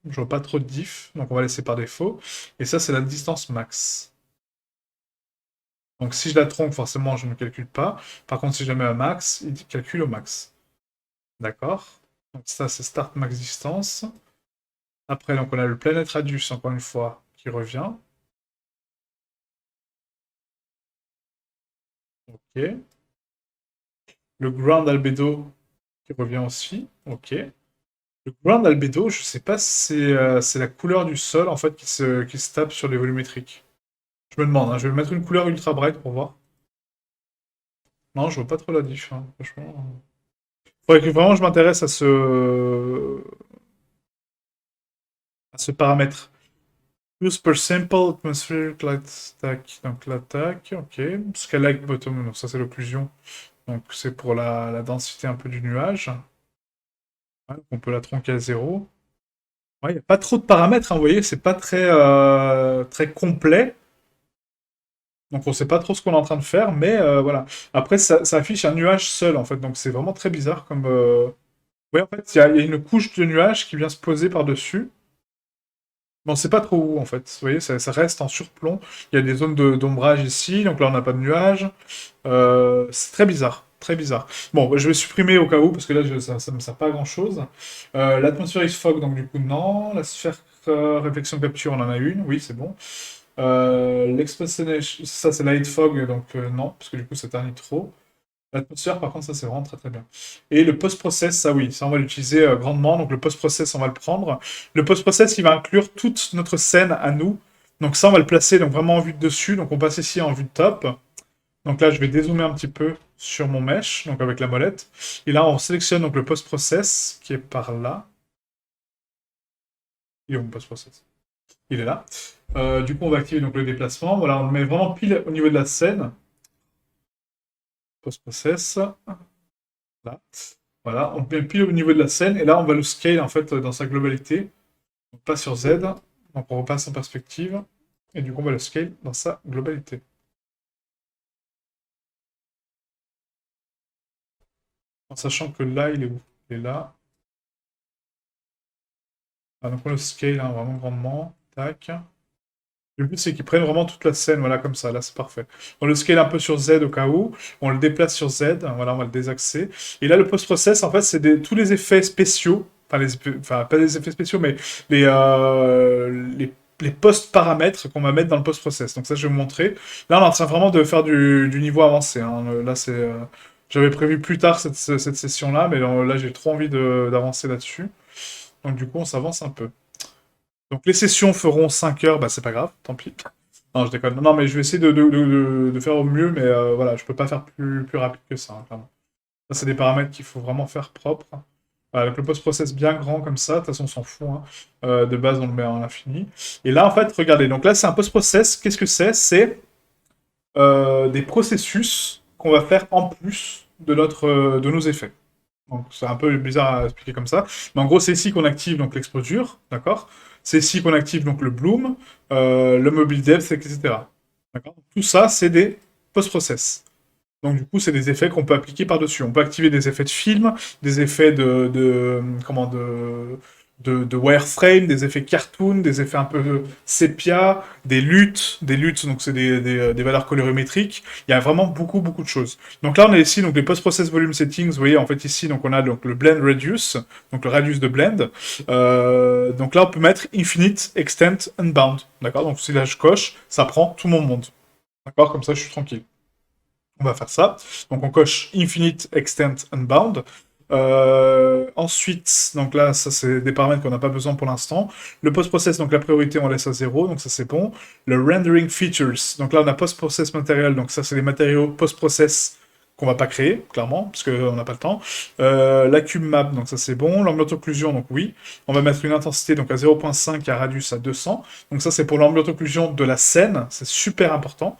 Speaker 1: je vois pas trop de diff, donc on va laisser par défaut. Et ça c'est la distance max. Donc si je la tronque, forcément je ne calcule pas. Par contre si je la mets à max, il calcule au max. D'accord. Donc ça c'est start max distance. Après, donc on a le Planet Radius, encore une fois, qui revient. Ok. Le Ground Albedo qui revient aussi. Ok. Le Ground Albedo, je sais pas si c'est la couleur du sol, en fait, qui se tape sur les volumétriques. Je me demande, hein, je vais mettre une couleur ultra bright pour voir. Non, je vois pas trop la diff, hein, franchement. Faudrait que vraiment je m'intéresse à ce paramètre. Use per sample atmospheric light stack. Donc l'attaque, ok. Scale bottom, donc ça c'est l'occlusion. Donc c'est pour la densité un peu du nuage. Ouais, donc on peut la tronquer à 0. Ouais, il n'y a pas trop de paramètres, hein, vous voyez, c'est pas très complet. Donc on sait pas trop ce qu'on est en train de faire, mais voilà. Après, ça affiche un nuage seul, en fait, donc c'est vraiment très bizarre comme... Ouais, en fait, il y a une couche de nuage qui vient se poser par-dessus. Mais on sait pas trop où, en fait. Vous voyez, ça reste en surplomb. Il y a des zones d'ombrage ici, donc là on n'a pas de nuage. C'est très bizarre, très bizarre. Bon, je vais supprimer au cas où, parce que là, ça me sert pas à grand-chose. L'atmosphérique fog, donc du coup, non. La sphère réflexion capture, on en a une, oui, c'est bon. L'expression, ça c'est light fog, donc non, parce que du coup, ça ternit trop. L'atmosphère, par contre, ça c'est vraiment très très bien. Et le post-process, ça oui, ça on va l'utiliser grandement. Donc le post-process, on va le prendre. Le post-process, il va inclure toute notre scène à nous. Donc ça, on va le placer donc vraiment en vue de dessus. Donc on passe ici en vue de top. Donc là, je vais dézoomer un petit peu sur mon mesh, donc avec la molette. Et là, on sélectionne donc le post-process qui est par là. Il est où mon post-process? Il est là. Du coup, on va activer donc le déplacement. Voilà, on le met vraiment pile au niveau de la scène. Post-process. Là. Voilà, on le met pile au niveau de la scène. Et là, on va le scale en fait dans sa globalité. On passe sur Z. Donc on repasse en perspective. Et du coup, on va le scale dans sa globalité. En sachant que là, il est où? Il est là. Ah, donc on le scale hein, vraiment grandement. Tac. Le but, c'est qu'ils prennent vraiment toute la scène, voilà, comme ça, là, c'est parfait. On le scale un peu sur Z au cas où, on le déplace sur Z, voilà, on va le désaxer. Et là, le post-process, en fait, c'est tous les effets spéciaux, enfin, pas les effets spéciaux, mais les post-paramètres qu'on va mettre dans le post-process. Donc ça, je vais vous montrer. Là, on est en train vraiment de faire du niveau avancé, hein. Là, c'est... J'avais prévu plus tard cette session-là, mais là, j'ai trop envie d'avancer là-dessus. Donc du coup, on s'avance un peu. Donc les sessions feront 5 heures, bah c'est pas grave, tant pis. Non, je déconne. Non, mais je vais essayer de faire au mieux, mais voilà, je peux pas faire plus rapide que ça, hein, clairement. Ça, c'est des paramètres qu'il faut vraiment faire propre. Voilà, avec le post-process bien grand comme ça, de toute façon, on s'en fout, hein. De base, on le met à l'infini. Et là, en fait, regardez, donc là, c'est un post-process. Qu'est-ce que c'est? C'est des processus qu'on va faire en plus de nos effets. Donc c'est un peu bizarre à expliquer comme ça. Mais en gros, c'est ici qu'on active donc l'exposure, d'accord? C'est ici qu'on active donc le bloom, le mobile depth, etc. D'accord? Tout ça, c'est des post-process. Donc du coup, c'est des effets qu'on peut appliquer par-dessus. On peut activer des effets de film, des effets de wireframe, des effets cartoon, des effets un peu sépia, des luttes, donc c'est des valeurs colorimétriques. Il y a vraiment beaucoup de choses. Donc là, on a ici donc les post-process volume settings. Vous voyez, en fait, ici, donc on a donc le blend reduce, donc le radius de blend. Donc là, on peut mettre infinite, extent, unbound. D'accord? Donc si là, je coche, ça prend tout mon monde. D'accord? Comme ça, je suis tranquille. On va faire ça. Donc on coche Infinite, Extent, Unbound. Ensuite, donc là, ça c'est des paramètres qu'on n'a pas besoin pour l'instant. Le post-process, donc la priorité, on laisse à 0, donc ça c'est bon. Le rendering features, donc là on a post-process matériel, donc ça c'est les matériaux post-process qu'on va pas créer, clairement, parce qu'on n'a pas le temps. La cube map, donc ça c'est bon. L'ambient occlusion, donc oui. On va mettre une intensité donc à 0.5 et un radius à 200. Donc ça c'est pour l'ambient occlusion de la scène, c'est super important.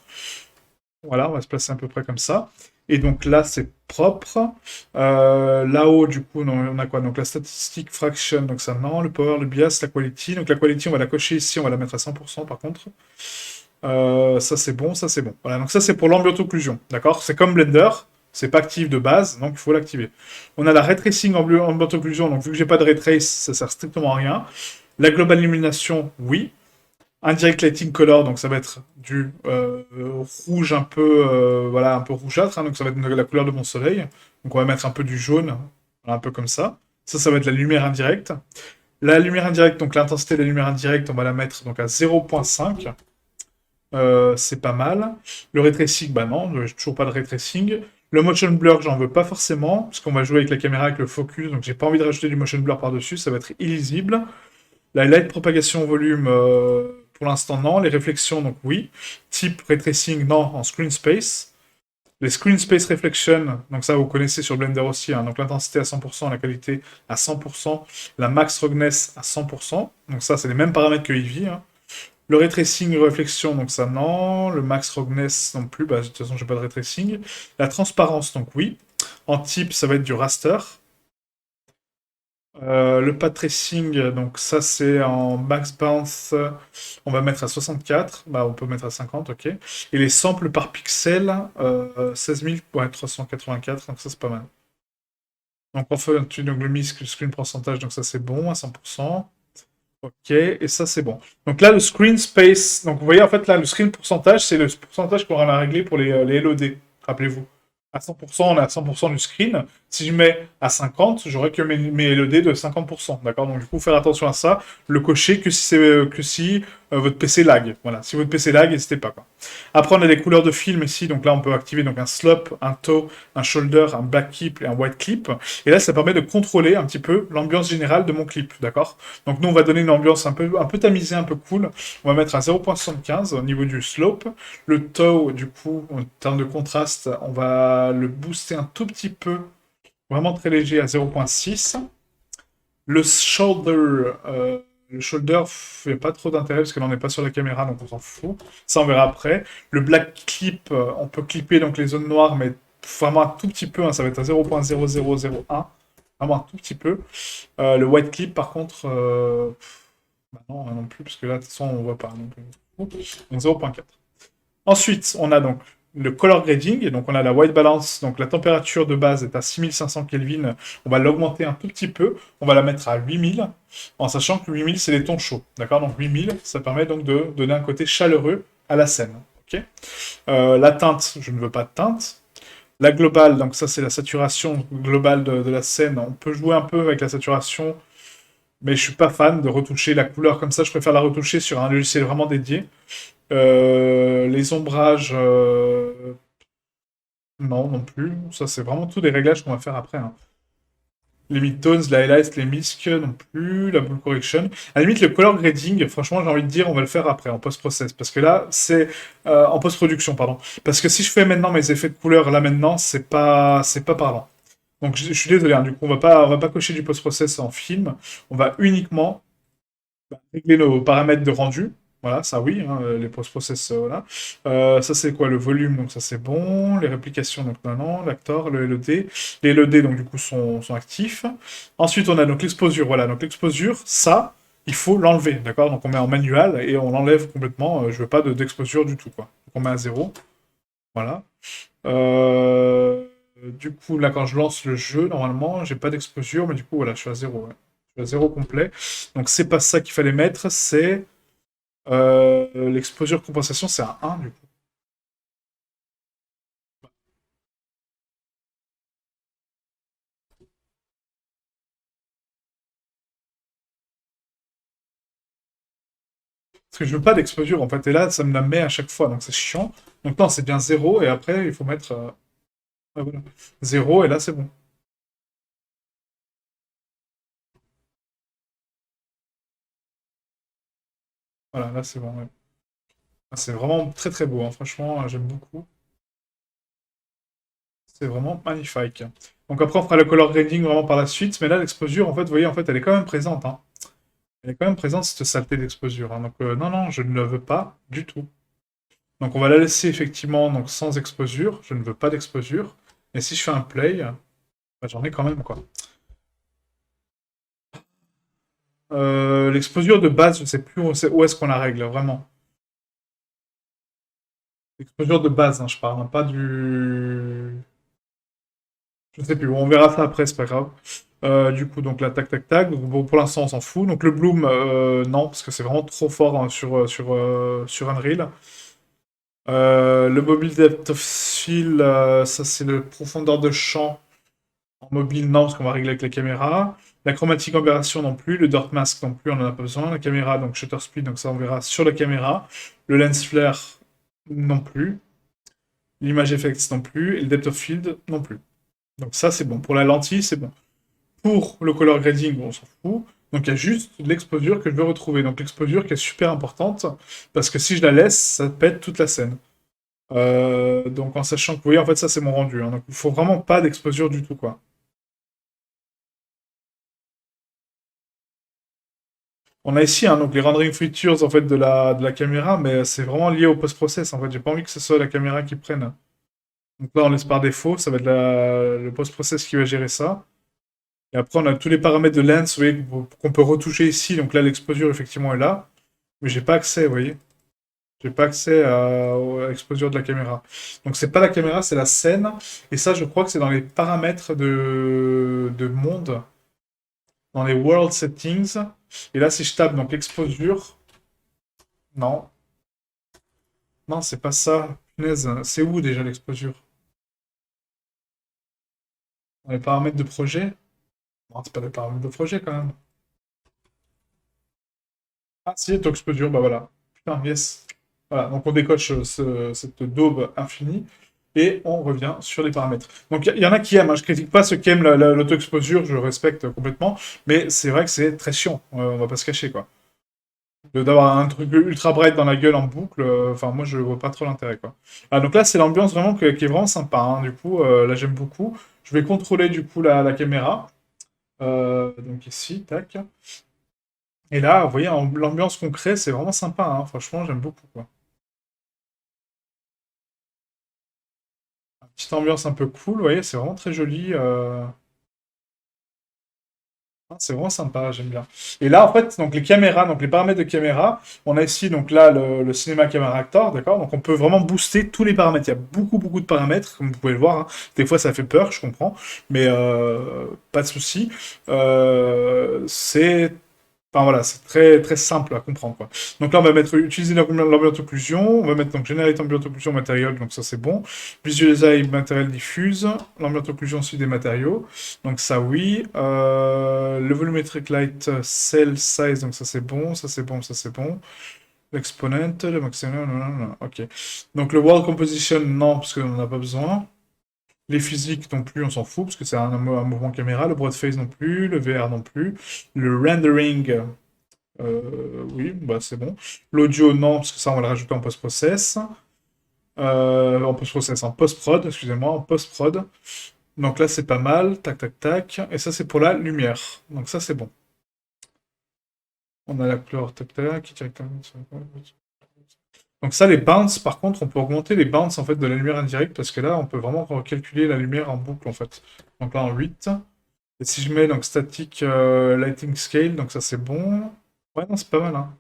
Speaker 1: Voilà, on va se placer à peu près comme ça. Et donc là, c'est propre. Là-haut, du coup, on a quoi? Donc la statistique fraction, donc ça non. Le power, le bias, la quality. Donc la quality, on va la cocher ici, on va la mettre à 100% par contre. Ça c'est bon, ça c'est bon. Voilà, donc ça c'est pour l'ambient occlusion, d'accord? C'est comme Blender, c'est pas actif de base, donc il faut l'activer. On a la ray tracing en ambient occlusion, donc vu que j'ai pas de ray trace, ça sert strictement à rien. La global illumination, oui. Indirect lighting color, donc ça va être du rouge un peu, voilà, un peu rougeâtre, hein, donc ça va être la couleur de mon soleil. Donc on va mettre un peu du jaune, un peu comme ça. Ça va être la lumière indirecte. La lumière indirecte, donc l'intensité de la lumière indirecte, on va la mettre donc à 0.5. C'est pas mal. Le ray tracing, bah non, j'ai toujours pas de ray tracing. Le motion blur, j'en veux pas forcément, parce qu'on va jouer avec la caméra, avec le focus, donc j'ai pas envie de rajouter du motion blur par-dessus, ça va être illisible. La light propagation volume, pour l'instant, non. Les réflexions, donc oui. Type ray tracing, non, en screen space. Les screen space reflection, donc ça vous connaissez sur Blender aussi, hein, donc l'intensité à 100%, la qualité à 100%, la max roughness à 100%, donc ça c'est les mêmes paramètres que Eevee. Hein. Le ray tracing réflexion, donc ça non. Le max roughness non plus, bah, de toute façon j'ai pas de ray tracing. La transparence, donc oui. En type, ça va être du raster. Le path tracing, donc ça c'est en max bounce, on va mettre à 64, bah on peut mettre à 50, ok. Et les samples par pixel, 16 384, donc ça c'est pas mal. Donc on fait donc le mix screen pourcentage, donc ça c'est bon à 100%. Ok, et ça c'est bon. Donc là le screen space, donc vous voyez en fait là le screen pourcentage, c'est le pourcentage qu'on a réglé pour les LOD, rappelez-vous. À 100%, on est à 100% du screen. Si je mets à 50, j'aurai que mes LED de 50%. D'accord? Donc, du coup, faire attention à ça. Le cocher que si votre PC lag. Voilà. Si votre PC lag, n'hésitez pas, quoi. Après, on a les couleurs de film ici. Donc là, on peut activer donc un slope, un toe, un shoulder, un black clip et un white clip. Et là, ça permet de contrôler un petit peu l'ambiance générale de mon clip. D'accord? Donc, nous, on va donner une ambiance un peu tamisée, un peu cool. On va mettre à 0.75 au niveau du slope. Le toe, du coup, en termes de contraste, on va le booster un tout petit peu, vraiment très léger à 0.6. Le shoulder fait pas trop d'intérêt parce que là on n'est pas sur la caméra donc on s'en fout. Ça on verra après. Le black clip, on peut clipper donc les zones noires mais vraiment un tout petit peu, hein, ça va être à 0.0001. Vraiment un tout petit peu. Le white clip par contre, bah non, non plus parce que là de toute façon on voit pas. Donc 0.4. Ensuite, on a donc le color grading, et donc on a la white balance, donc la température de base est à 6500 Kelvin, on va l'augmenter un tout petit peu, on va la mettre à 8000, en sachant que 8000 c'est les tons chauds, d'accord? Donc 8000, ça permet donc de donner un côté chaleureux à la scène, ok? La teinte, je ne veux pas de teinte. La globale, donc ça c'est la saturation globale de la scène, on peut jouer un peu avec la saturation, mais je suis pas fan de retoucher la couleur comme ça, je préfère la retoucher sur un logiciel vraiment dédié. Les ombrages, non, non plus. Ça, c'est vraiment tous des réglages qu'on va faire après. Hein. Les midtones, les highlights, les miscs, non plus. La bull correction. À la limite, le color grading, franchement, j'ai envie de dire, on va le faire après, en post-process. Parce que là, c'est... en post-production, pardon. Parce que si je fais maintenant mes effets de couleur, là, maintenant, c'est pas parlant. Donc, je suis désolé, hein, du coup, on va pas cocher du post-process en film. On va uniquement régler nos paramètres de rendu. Voilà, ça oui, hein, les post-process, voilà. Ça c'est quoi? Le volume, donc ça c'est bon. Les réplications, donc non, l'actor, le LED. Les LED, donc du coup, sont actifs. Ensuite, on a donc l'exposure, voilà. Donc l'exposure, ça, il faut l'enlever, d'accord? Donc on met en manual et on l'enlève complètement. Je veux pas d'exposure du tout, quoi. Donc on met à 0. Voilà. Du coup, là, quand je lance le jeu, normalement, j'ai pas d'exposure, mais du coup, voilà, je suis à 0. Ouais. Je suis à 0 complet. Donc c'est pas ça qu'il fallait mettre, c'est l'exposure compensation, c'est un 1 du coup. Parce que je veux pas d'exposure en fait, et là ça me la met à chaque fois, donc c'est chiant. Donc non, c'est bien 0, et après il faut mettre ouais, voilà. 0, et là c'est bon. Voilà, là c'est bon. Ouais. Ah, c'est vraiment très très beau, hein. Franchement, j'aime beaucoup. C'est vraiment magnifique. Donc après on fera le color grading vraiment par la suite, mais là l'exposure, en fait, vous voyez, en fait, elle est quand même présente, hein. Elle est quand même présente cette saleté d'exposure, hein. Donc non, non, je ne le veux pas du tout. Donc on va la laisser effectivement donc, sans exposure, je ne veux pas d'exposure. Et si je fais un play, bah, j'en ai quand même quoi. L'exposure de base, je ne sais plus où est-ce qu'on la règle, vraiment. L'exposure de base, hein, je parle, hein, pas du... Je ne sais plus, on verra ça après, c'est pas grave. Du coup, donc là, tac, tac, tac. Donc, bon, pour l'instant, on s'en fout. Donc le bloom, non, parce que c'est vraiment trop fort hein, sur Unreal. Le mobile depth of field, ça c'est le profondeur de champ. En mobile, non, parce qu'on va régler avec la caméra. La chromatique aberration non plus. Le dirt mask non plus, on en a pas besoin. La caméra, donc shutter speed, donc ça on verra sur la caméra. Le lens flare non plus. L'image effects non plus. Et le depth of field non plus. Donc ça c'est bon. Pour la lentille, c'est bon. Pour le color grading, on s'en fout. Donc il y a juste l'exposure que je veux retrouver. Donc l'exposure qui est super importante, parce que si je la laisse, ça pète toute la scène. Donc en sachant que, oui, en fait, ça c'est mon rendu. Hein. Donc il faut vraiment pas d'exposure du tout, quoi. On a ici hein, donc les rendering features en fait de la caméra, mais c'est vraiment lié au post-process. En fait, j'ai pas envie que ce soit la caméra qui prenne. Donc là, on laisse par défaut, ça va être le post-process qui va gérer ça. Et après, on a tous les paramètres de lens, vous voyez, qu'on peut retoucher ici. Donc là, l'exposure effectivement est là, mais j'ai pas accès, vous voyez. J'ai pas accès à l'exposure de la caméra. Donc c'est pas la caméra, c'est la scène. Et ça, je crois que c'est dans les paramètres de monde, dans les world settings. Et là, si je tape donc exposure, non, non, c'est pas ça. Punaise, c'est où déjà l'exposure? Dans les paramètres de projet? Non, c'est pas les paramètres de projet quand même. Ah si, exposure, bah voilà. Putain, yes. Voilà, donc on décoche cette daube infinie et on revient sur les paramètres. Donc il y en a qui aiment, hein, je critique pas ceux qui aiment l'auto-exposure, je respecte complètement, mais c'est vrai que c'est très chiant, on va pas se cacher quoi. D'avoir un truc ultra bright dans la gueule en boucle, enfin moi je vois pas trop l'intérêt quoi. Ah, donc là c'est l'ambiance vraiment qui est vraiment sympa, hein. Du coup là j'aime beaucoup. Je vais contrôler du coup la caméra. Donc ici, tac. Et là, vous voyez, l'ambiance qu'on crée, c'est vraiment sympa, hein. Franchement, j'aime beaucoup quoi. Petite ambiance un peu cool, vous voyez, c'est vraiment très joli. C'est vraiment sympa, j'aime bien. Et là, en fait, donc les caméras, donc les paramètres de caméra, on a ici donc là le cinéma camera actor, d'accord? Donc on peut vraiment booster tous les paramètres. Il y a beaucoup beaucoup de paramètres, comme vous pouvez le voir, hein. Des fois ça fait peur, je comprends, mais pas de souci. C'est Enfin voilà, c'est très très simple à comprendre quoi. Donc là on va mettre utiliser l'ambient occlusion, on va mettre donc generate ambient occlusion matériel, donc ça c'est bon. Visualize matériel diffuse, l'ambient occlusion aussi des matériaux, donc ça oui. Le volumetric light cell size, donc ça c'est bon, ça c'est bon, ça c'est bon. L'exponent, le maximum, non, non, non, ok. Donc le world composition, non, parce qu'on n'en a pas besoin. Les physiques non plus, on s'en fout, parce que c'est un mouvement caméra. Le broad phase non plus, le VR non plus. Le rendering, oui, bah c'est bon. L'audio, non, parce que ça, on va le rajouter en post-process. En post-process, en post-prod, excusez-moi, en post-prod. Donc là, c'est pas mal. Tac, tac, tac. Et ça, c'est pour la lumière. Donc ça, c'est bon. On a la couleur, tac, tac, tac, tac. Donc ça, les bounce, par contre, on peut augmenter les bounce en fait de la lumière indirecte parce que là, on peut vraiment calculer la lumière en boucle en fait. Donc là, en 8. Et si je mets donc static lighting scale, donc ça c'est bon. Ouais, non, c'est pas mal, hein.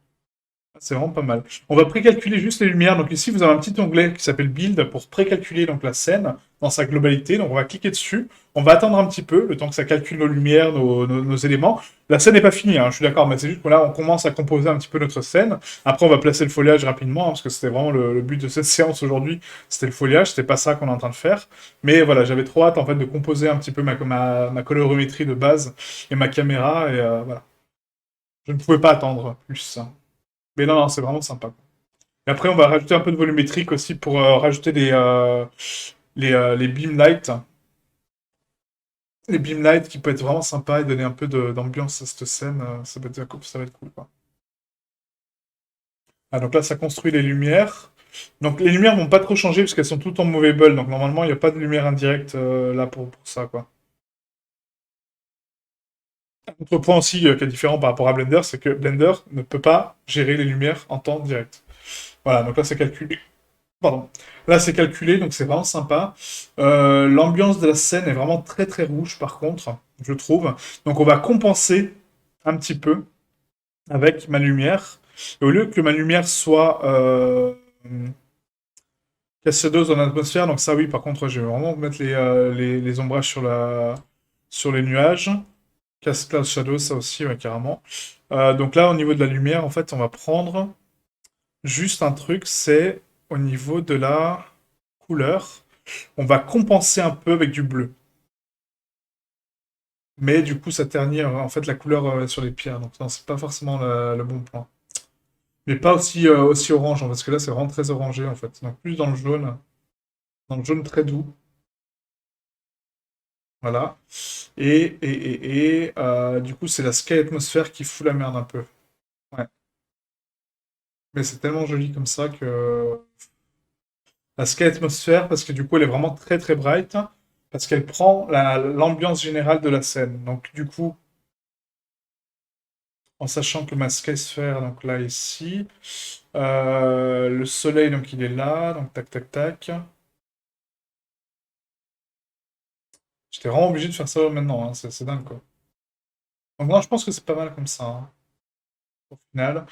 Speaker 1: C'est vraiment pas mal. On va précalculer juste les lumières. Donc ici, vous avez un petit onglet qui s'appelle Build pour précalculer donc la scène dans sa globalité. Donc on va cliquer dessus. On va attendre un petit peu, le temps que ça calcule nos lumières, nos éléments. La scène n'est pas finie, hein, je suis d'accord, mais c'est juste que là, on commence à composer un petit peu notre scène. Après, on va placer le foliage rapidement, hein, parce que c'était vraiment le but de cette séance aujourd'hui. C'était le foliage, c'était pas ça qu'on est en train de faire. Mais voilà, j'avais trop hâte en fait de composer un petit peu ma colorimétrie de base et ma caméra. Et voilà. Je ne pouvais pas attendre plus. Mais non, non, c'est vraiment sympa. Et après, on va rajouter un peu de volumétrique aussi pour rajouter les beam lights. Les beam lights qui peut être vraiment sympa et donner un peu d'ambiance à cette scène. Ça va être cool, quoi. Ah, donc là, ça construit les lumières. Donc les lumières vont pas trop changer parce qu'elles sont toutes en movable. Donc normalement, il n'y a pas de lumière indirecte là pour ça, quoi. Un autre point aussi qui est différent par rapport à Blender, c'est que Blender ne peut pas gérer les lumières en temps direct. Voilà, donc là, c'est calculé. Pardon. Là, c'est calculé, donc c'est vraiment sympa. L'ambiance de la scène est vraiment très très rouge, par contre, je trouve. Donc on va compenser un petit peu avec ma lumière. Et au lieu que ma lumière soit cascadeuse dans l'atmosphère, donc ça oui, par contre, je vais vraiment mettre les ombrages sur les nuages. Cloud Shadow, ça aussi, ouais, carrément. Donc là, au niveau de la lumière, en fait, on va prendre juste un truc, c'est au niveau de la couleur. On va compenser un peu avec du bleu. Mais du coup, ça ternit en fait la couleur sur les pierres. Donc non, c'est pas forcément le bon point. Mais pas aussi orange, hein, parce que là, c'est vraiment très orangé en fait. Donc plus dans le jaune très doux. Voilà. Du coup, c'est la Sky Atmosphere qui fout la merde un peu. Ouais. Mais c'est tellement joli comme ça que la Sky Atmosphere, parce que du coup, elle est vraiment très très bright, parce qu'elle prend l'ambiance générale de la scène. Donc du coup, en sachant que ma Sky Sphere, donc là ici, le soleil, donc il est là, donc tac tac tac. J'étais vraiment obligé de faire ça maintenant, hein, c'est dingue quoi. Donc moi, je pense que c'est pas mal comme ça, hein, au final.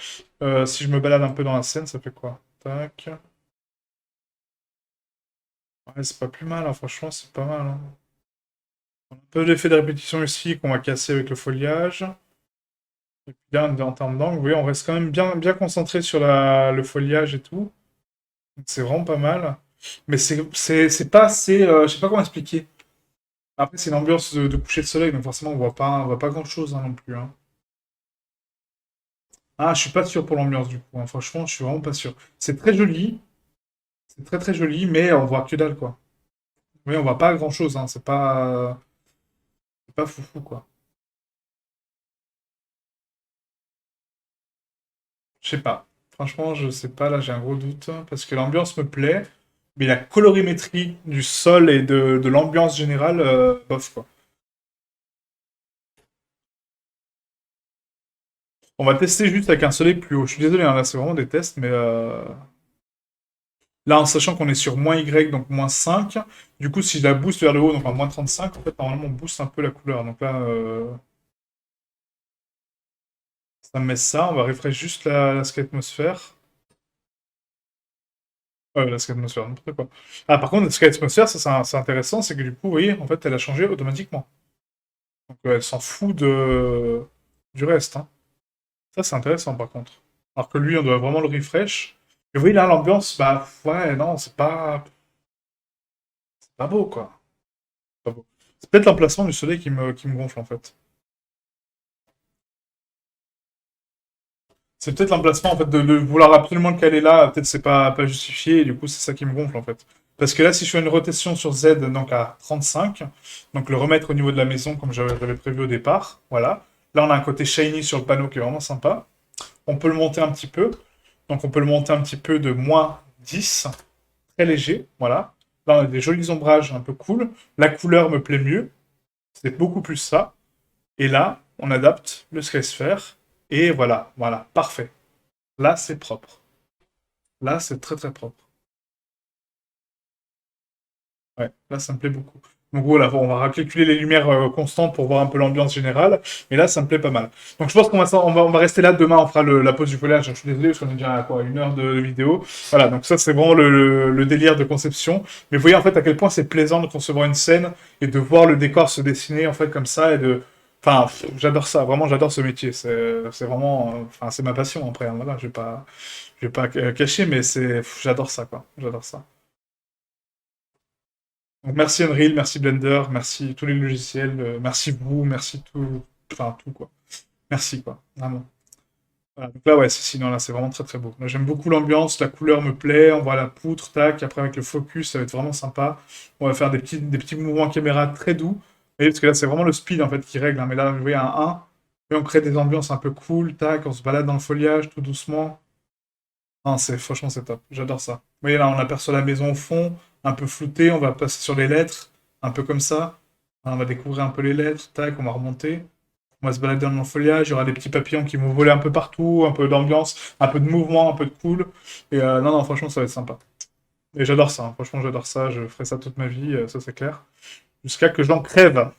Speaker 1: Si je me balade un peu dans la scène, ça fait quoi? Tac. Ouais, c'est pas plus mal, hein, franchement, c'est pas mal, hein. Un peu d'effet de répétition ici qu'on va casser avec le foliage. Et puis là, en termes d'angle, vous voyez, on reste quand même bien concentré sur le foliage et tout. Donc c'est vraiment pas mal. Mais c'est pas assez. Je sais pas comment expliquer. Après, c'est l'ambiance de coucher de soleil, donc forcément, on voit pas grand-chose hein, non plus, hein. Ah, je suis pas sûr pour l'ambiance du coup, hein. Franchement, je suis vraiment pas sûr. C'est très joli, c'est très très joli, mais on voit que dalle quoi. Oui, on voit pas grand-chose, hein. C'est pas foufou quoi. Je sais pas. Franchement, je sais pas, là j'ai un gros doute, parce que l'ambiance me plaît, mais la colorimétrie du sol et de l'ambiance générale, bof quoi. On va tester juste avec un soleil plus haut. Je suis désolé, hein, là c'est vraiment des tests, mais là en sachant qu'on est sur moins Y, donc moins 5, du coup si je la booste vers le haut, donc en moins 35, en fait normalement on booste un peu la couleur. Donc là, ça me met ça, on va refresh juste la sky atmosphère. La sky atmosphère, n'importe quoi. Ah par contre, la sky atmosphère, ça c'est intéressant, c'est que du coup, vous voyez, en fait elle a changé automatiquement. Donc elle s'en fout du reste, hein. Ça c'est intéressant par contre. Alors que lui, on doit vraiment le refresh. Et vous voyez là, l'ambiance, bah ouais, non, c'est pas beau quoi. Pas beau. C'est peut-être l'emplacement du soleil qui me gonfle en fait. C'est peut-être l'emplacement en fait de vouloir absolument le caler là, peut-être c'est pas justifié et du coup c'est ça qui me gonfle en fait. Parce que là si je fais une rotation sur Z donc à 35, donc le remettre au niveau de la maison comme j'avais prévu au départ, voilà. Là on a un côté shiny sur le panneau qui est vraiment sympa. On peut le monter un petit peu. Donc on peut le monter un petit peu de moins 10, très léger, voilà. Là on a des jolis ombrages un peu cool. La couleur me plaît mieux, c'est beaucoup plus ça. Et là, on adapte le Skysphere. Et voilà, voilà, parfait. Là, c'est propre. Là, c'est très très propre. Ouais, là, ça me plaît beaucoup. Donc voilà, on va recalculer les lumières constantes pour voir un peu l'ambiance générale. Mais là, ça me plaît pas mal. Donc je pense qu'on va rester là. Demain, on fera la pause du foliage. Je suis désolé parce qu'on est déjà à quoi, 1 heure de vidéo. Voilà, donc ça, c'est vraiment le délire de conception. Mais vous voyez en fait à quel point c'est plaisant de concevoir une scène et de voir le décor se dessiner en fait comme ça et de... Enfin, j'adore ça. Vraiment, j'adore ce métier. C'est vraiment... Enfin, c'est ma passion après. Hein, voilà, je vais pas cacher, mais j'adore ça, quoi. J'adore ça. Donc, merci Unreal, merci Blender, merci tous les logiciels, merci vous, merci tout, enfin tout quoi. Merci quoi, vraiment. Voilà, donc là ouais, sinon là c'est vraiment très très beau. Là j'aime beaucoup l'ambiance, la couleur me plaît, on voit la poutre, tac, après avec le focus ça va être vraiment sympa. On va faire des petits mouvements caméra très doux. Vous voyez, parce que là c'est vraiment le speed en fait qui règle, hein. Mais là vous voyez un 1, et on crée des ambiances un peu cool, tac, on se balade dans le foliage tout doucement. Ah, franchement, c'est top. J'adore ça. Vous voyez, là, on aperçoit la maison au fond, un peu floutée. On va passer sur les lettres, un peu comme ça. On va découvrir un peu les lettres. Tac, on va remonter. On va se balader dans le foliage. Il y aura des petits papillons qui vont voler un peu partout, un peu d'ambiance, un peu de mouvement, un peu de cool. Et non, non, franchement, ça va être sympa. Et j'adore ça, hein. Franchement, j'adore ça. Je ferai ça toute ma vie, ça c'est clair. Jusqu'à que j'en crève.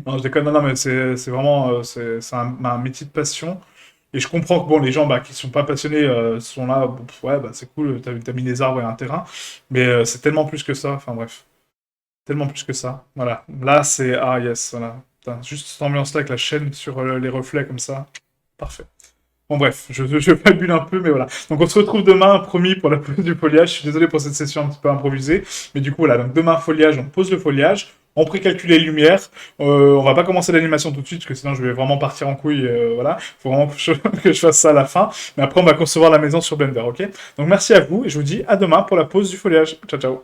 Speaker 1: Non, je déconne. Non, non, mais c'est vraiment c'est un métier de passion. Et je comprends que bon, les gens qui sont pas passionnés sont là, bon, ouais, bah, c'est cool, t'as mis des arbres et un terrain, mais c'est tellement plus que ça, enfin bref, tellement plus que ça. Voilà, là c'est, ah yes, voilà. Putain, juste cette ambiance-là avec la chaîne sur les reflets comme ça, parfait. Bon bref, je fabule un peu, mais voilà. Donc on se retrouve demain, promis, pour la pose du foliage. Je suis désolé pour cette session un petit peu improvisée, mais du coup voilà, donc demain foliage, on pose le foliage, on précalcule les lumières. On va pas commencer l'animation tout de suite, parce que sinon je vais vraiment partir en couille, voilà. Faut vraiment que je fasse ça à la fin, mais après on va concevoir la maison sur Blender, ok? Donc merci à vous, et je vous dis à demain pour la pose du foliage. Ciao ciao.